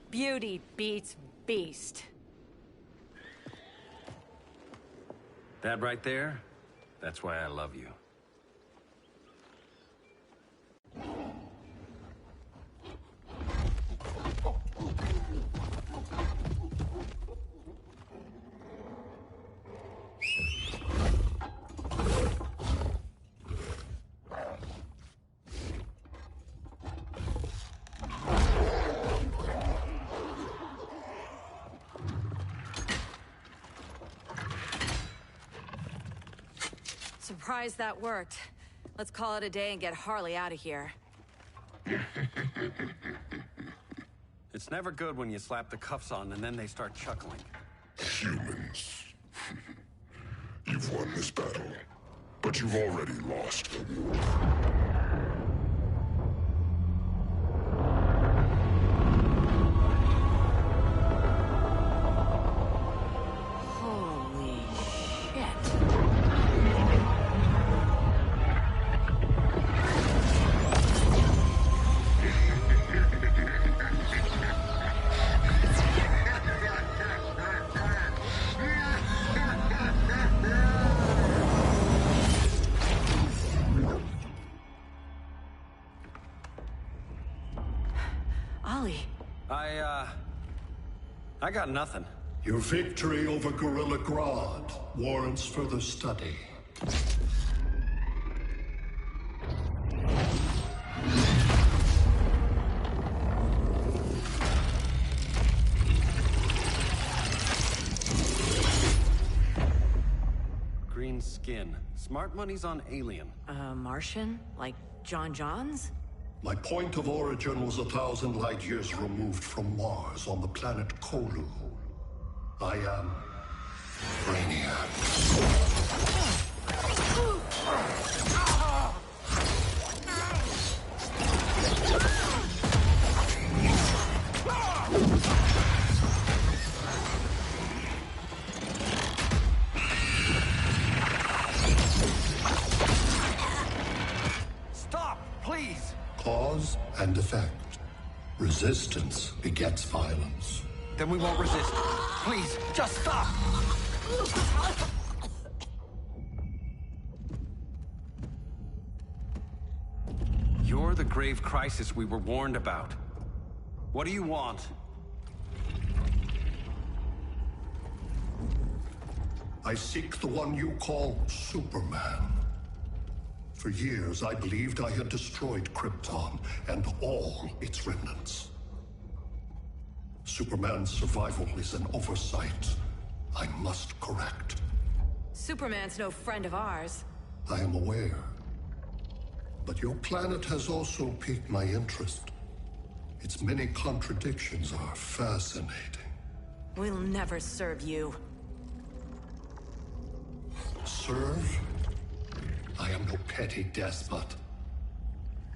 Beauty beats beast. That right there, that's why I love you. Surprised that worked. Let's call it a day and get Harley out of here. It's never good when you slap the cuffs on and then they start chuckling. Humans. You've won this battle, but you've already lost. Holy shit. Ollie. I got nothing. Your victory over Gorilla Grodd warrants further study. Green skin. Smart money's on alien. Martian? Like John Johns? My point of origin was 1,000 light years removed from Mars on the planet Kolu. I am Brainiac. Stop, please! Cause and effect. Resistance begets violence. Then we won't resist. Please, just stop! You're the grave crisis we were warned about. What do you want? I seek the one you call Superman. For years, I believed I had destroyed Krypton and all its remnants. Superman's survival is an oversight I must correct. Superman's no friend of ours. I am aware. But your planet has also piqued my interest. Its many contradictions are fascinating. We'll never serve you. Serve? I am no petty despot.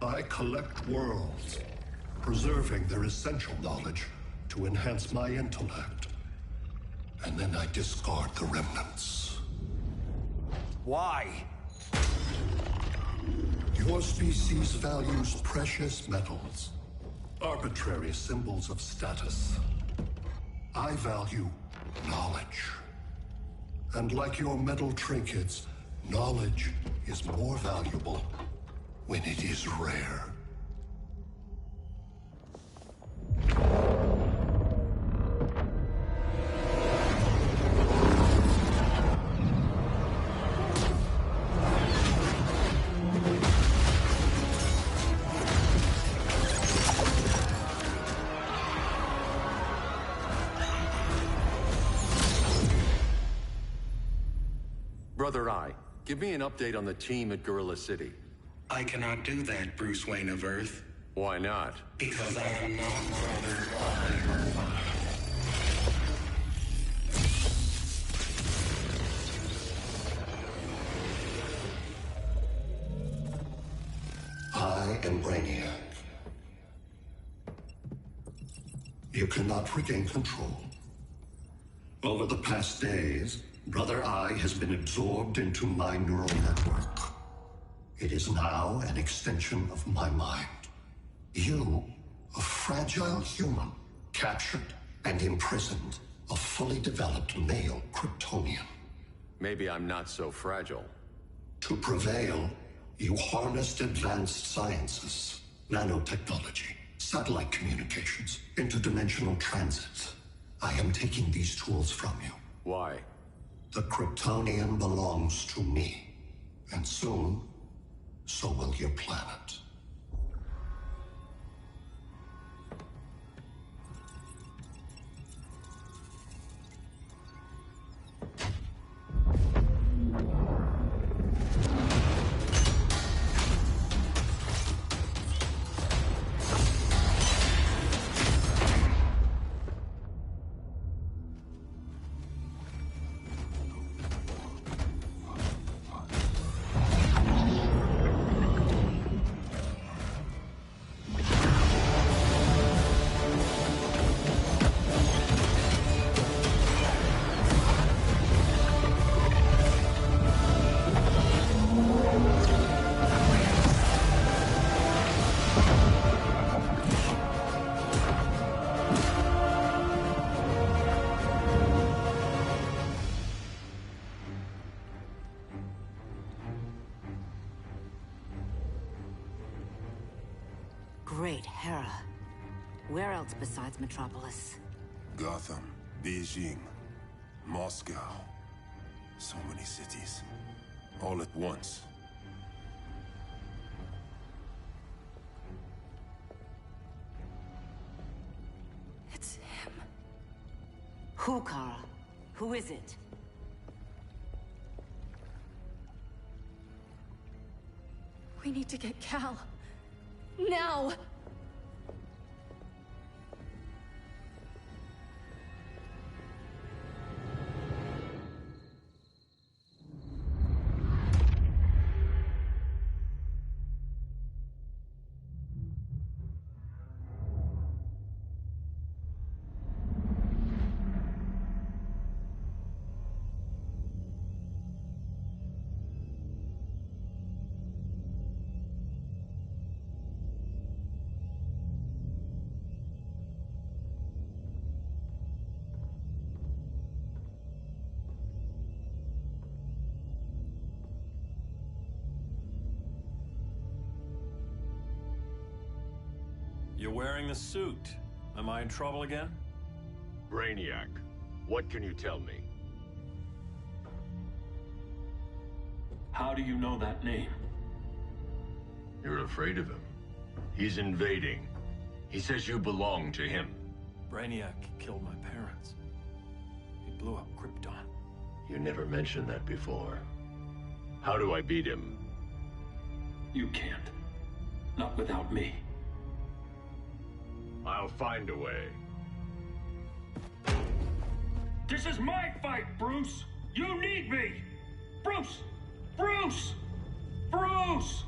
I collect worlds, preserving their essential knowledge to enhance my intellect. And then I discard the remnants. Why? Your species values precious metals, arbitrary symbols of status. I value knowledge. And like your metal trinkets, knowledge is more valuable when it is rare. Brother Eye, give me an update on the team at Gorilla City. I cannot do that, Bruce Wayne of Earth. Why not? Because I am not Brother I am Brainiac. You cannot regain control. Over the past days, Brother Eye has been absorbed into my neural network. It is now an extension of my mind. You, a fragile human, captured and imprisoned a fully developed male Kryptonian. Maybe I'm not so fragile. To prevail, you harnessed advanced sciences, nanotechnology, satellite communications, interdimensional transits. I am taking these tools from you. Why? The Kryptonian belongs to me. And soon, so will your planet. Great Hera. Where else besides Metropolis? Gotham, Beijing, Moscow. So many cities. All at once. It's him. Who, Kara? Who is it? We need to get Cal. Now! You're wearing the suit. Am I in trouble again? Brainiac, what can you tell me? How do you know that name? You're afraid of him. He's invading. He says you belong to him. Brainiac killed my parents. He blew up Krypton. You never mentioned that before. How do I beat him? You can't. Not without me. I'll find a way. This is my fight, Bruce! You need me! Bruce! Bruce! Bruce!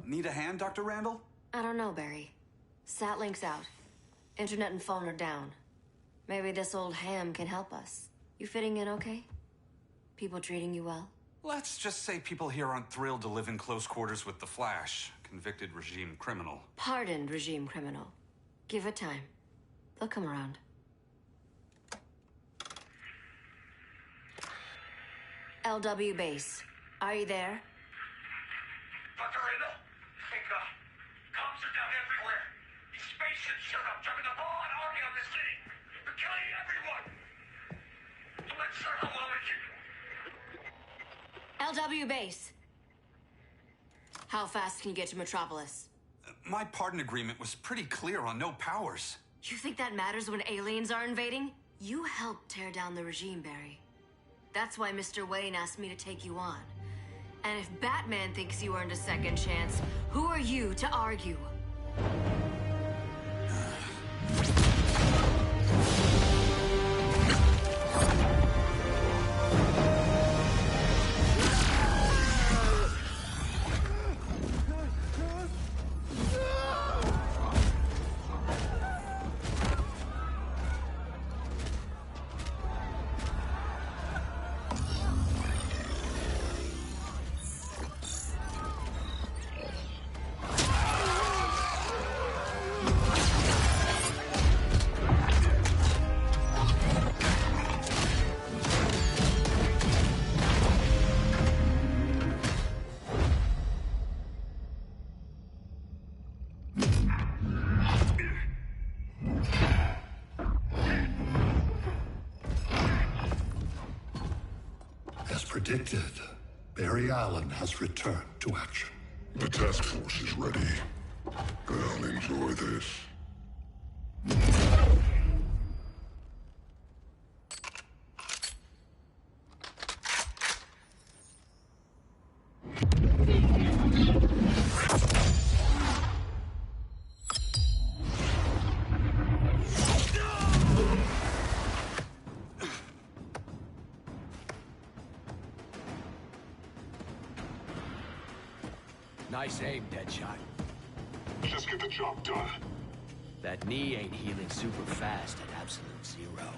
Need a hand, Dr. Randall? I don't know, Barry. Satlink's out. Internet and phone are down. Maybe this old ham can help us. You fitting in okay? People treating you well? Let's just say people here aren't thrilled to live in close quarters with the Flash, convicted regime criminal. Pardoned regime criminal. Give it time. They'll come around. LW base. Are you there? Dr. Randall? Comms are down everywhere. These spaceships showed up, driving a ball and army on this city. They're killing everyone. I'm not sure how long it can... LW base. How fast can you get to Metropolis? My pardon agreement was pretty clear on no powers. You think that matters when aliens are invading? You helped tear down the regime, Barry. That's why Mr. Wayne asked me to take you on. And if Batman thinks you earned a second chance, who are you to argue? Predicted, Barry Allen has returned to action. The task force is ready. I'll enjoy this. Nice aim, Deadshot. Just get the job done. That knee ain't healing super fast at absolute zero.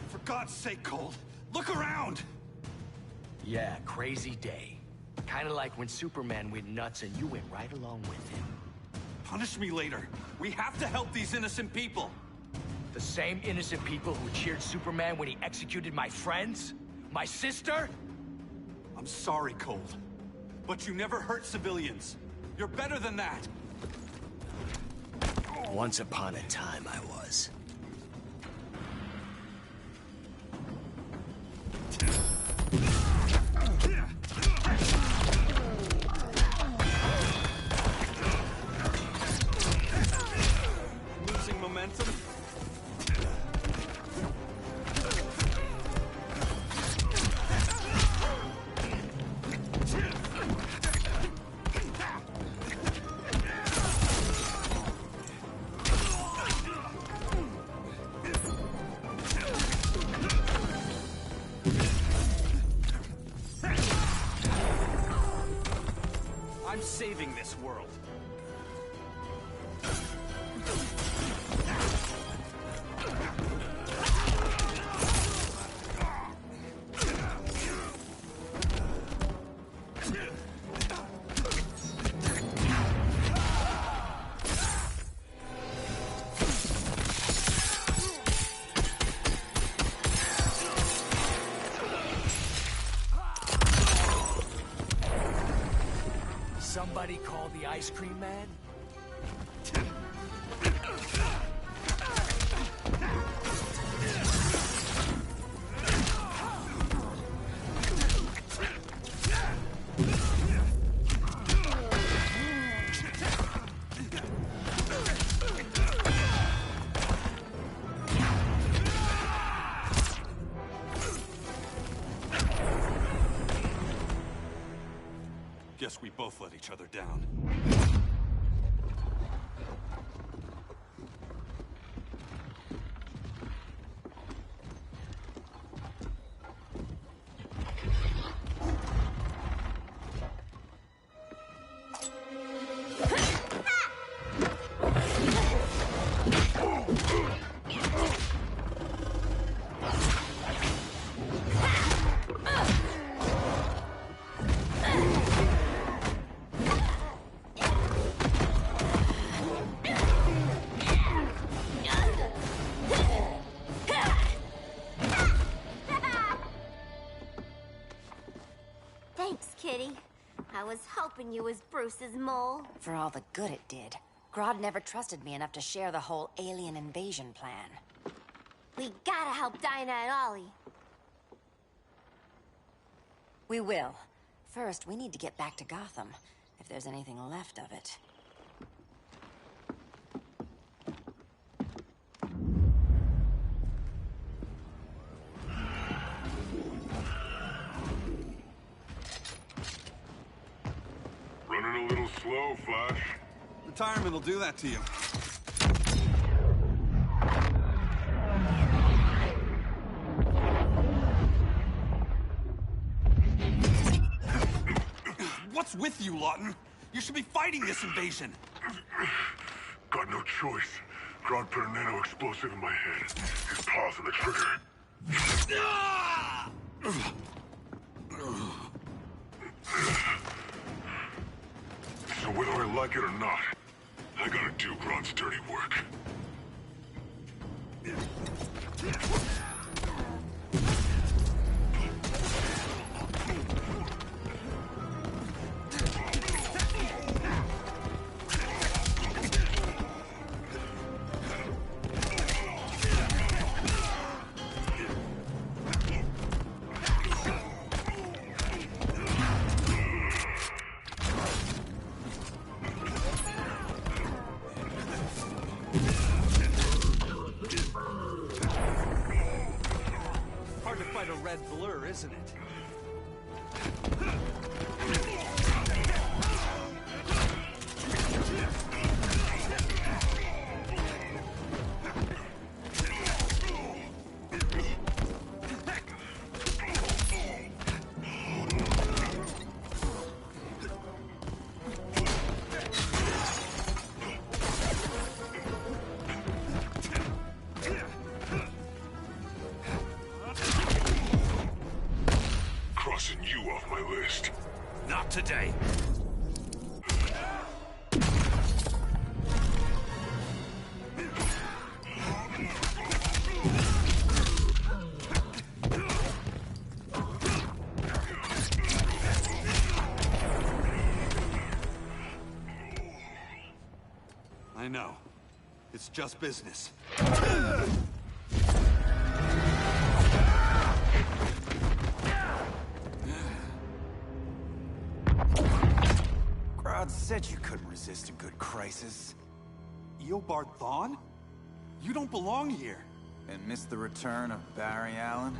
For God's sake, Cold, look around! Yeah, crazy day. Kinda like when Superman went nuts and you went right along with him. Punish me later. We have to help these innocent people. The same innocent people who cheered Superman when he executed my friends? My sister? I'm sorry, Cold. But you never hurt civilians. You're better than that. Once upon a time, I was. Losing momentum? I'm saving this world. Somebody call the ice cream man? Guess we both let each other down. Thanks, Kitty. I was hoping you was Bruce's mole. For all the good it did. Grodd never trusted me enough to share the whole alien invasion plan. We gotta help Dinah and Ollie. We will. First, we need to get back to Gotham, if there's anything left of it. Running a little slow, Flash. Retirement will do that to you. What's with you, Lawton? You should be fighting this invasion. Got no choice. Grodd put a nano-explosive in my head. His paws on the trigger. So whether I like it or not, I gotta do Grodd's dirty work. Hard to fight a red blur, isn't it? Crossing you off my list. Not today. I know. It's just business. Grodd said you couldn't resist a good crisis. Eobard Thawne? You don't belong here. And miss the return of Barry Allen?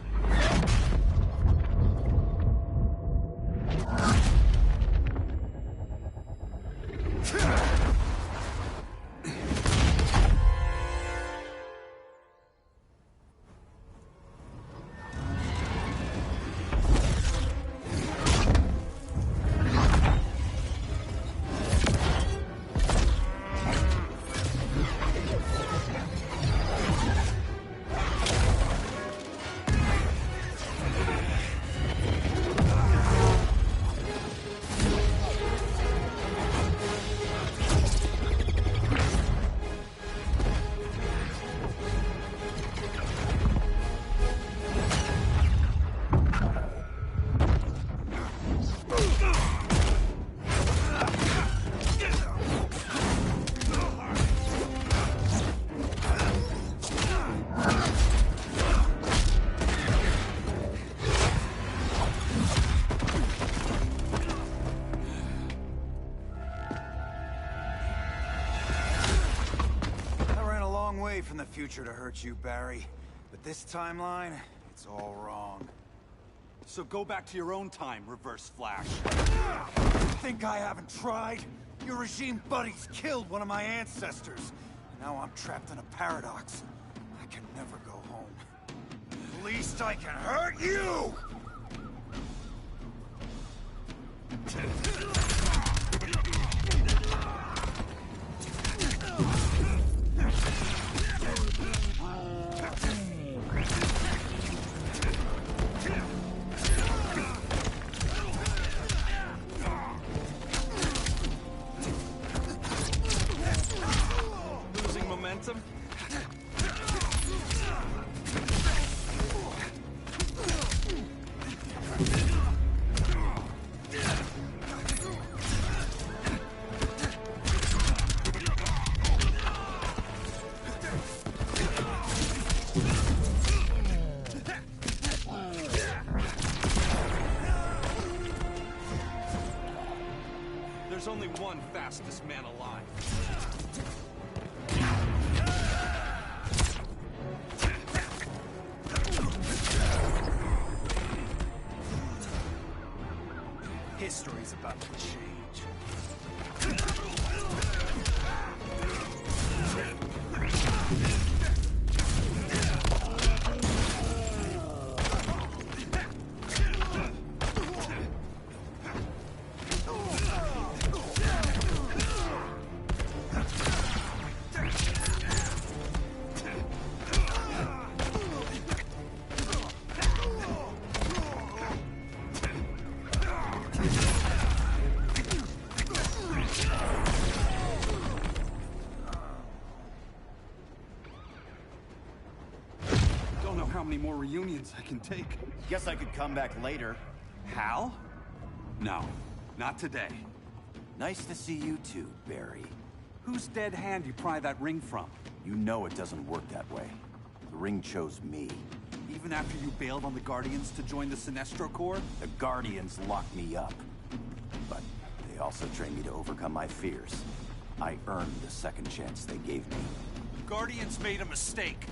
From the future to hurt you, Barry. But this timeline, it's all wrong. So go back to your own time, Reverse Flash. Think I haven't tried? Your regime buddies killed one of my ancestors. Now I'm trapped in a paradox. I can never go home. At least I can hurt you! Losing momentum? There's only one fastest man alive. History's about to change. How many more reunions I can take? Guess I could come back later. Hal? No, not today. Nice to see you too, Barry. Whose dead hand you pry that ring from? You know it doesn't work that way. The ring chose me. Even after you bailed on the Guardians to join the Sinestro Corps? The Guardians locked me up. But they also trained me to overcome my fears. I earned the second chance they gave me. Guardians made a mistake.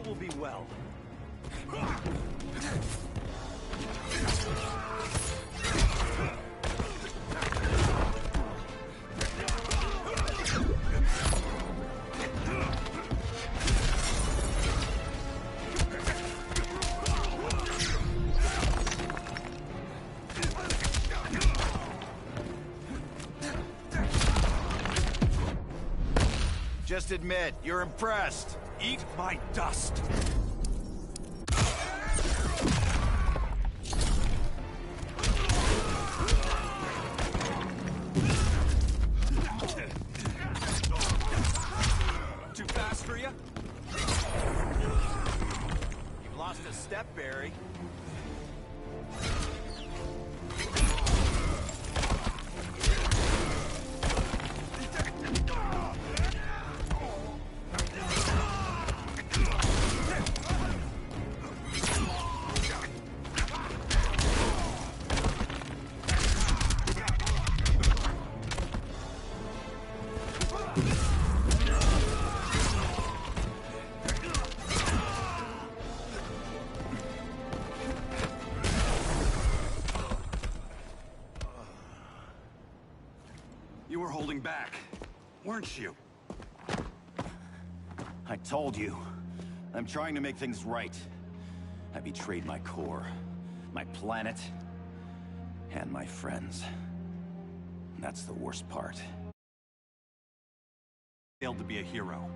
Will be well. Just admit, you're impressed. Eat my dust! Too fast for you? You've lost a step, Barry. You were holding back, weren't you? I told you. I'm trying to make things right. I betrayed my core, my planet, and my friends. That's the worst part. Failed to be a hero.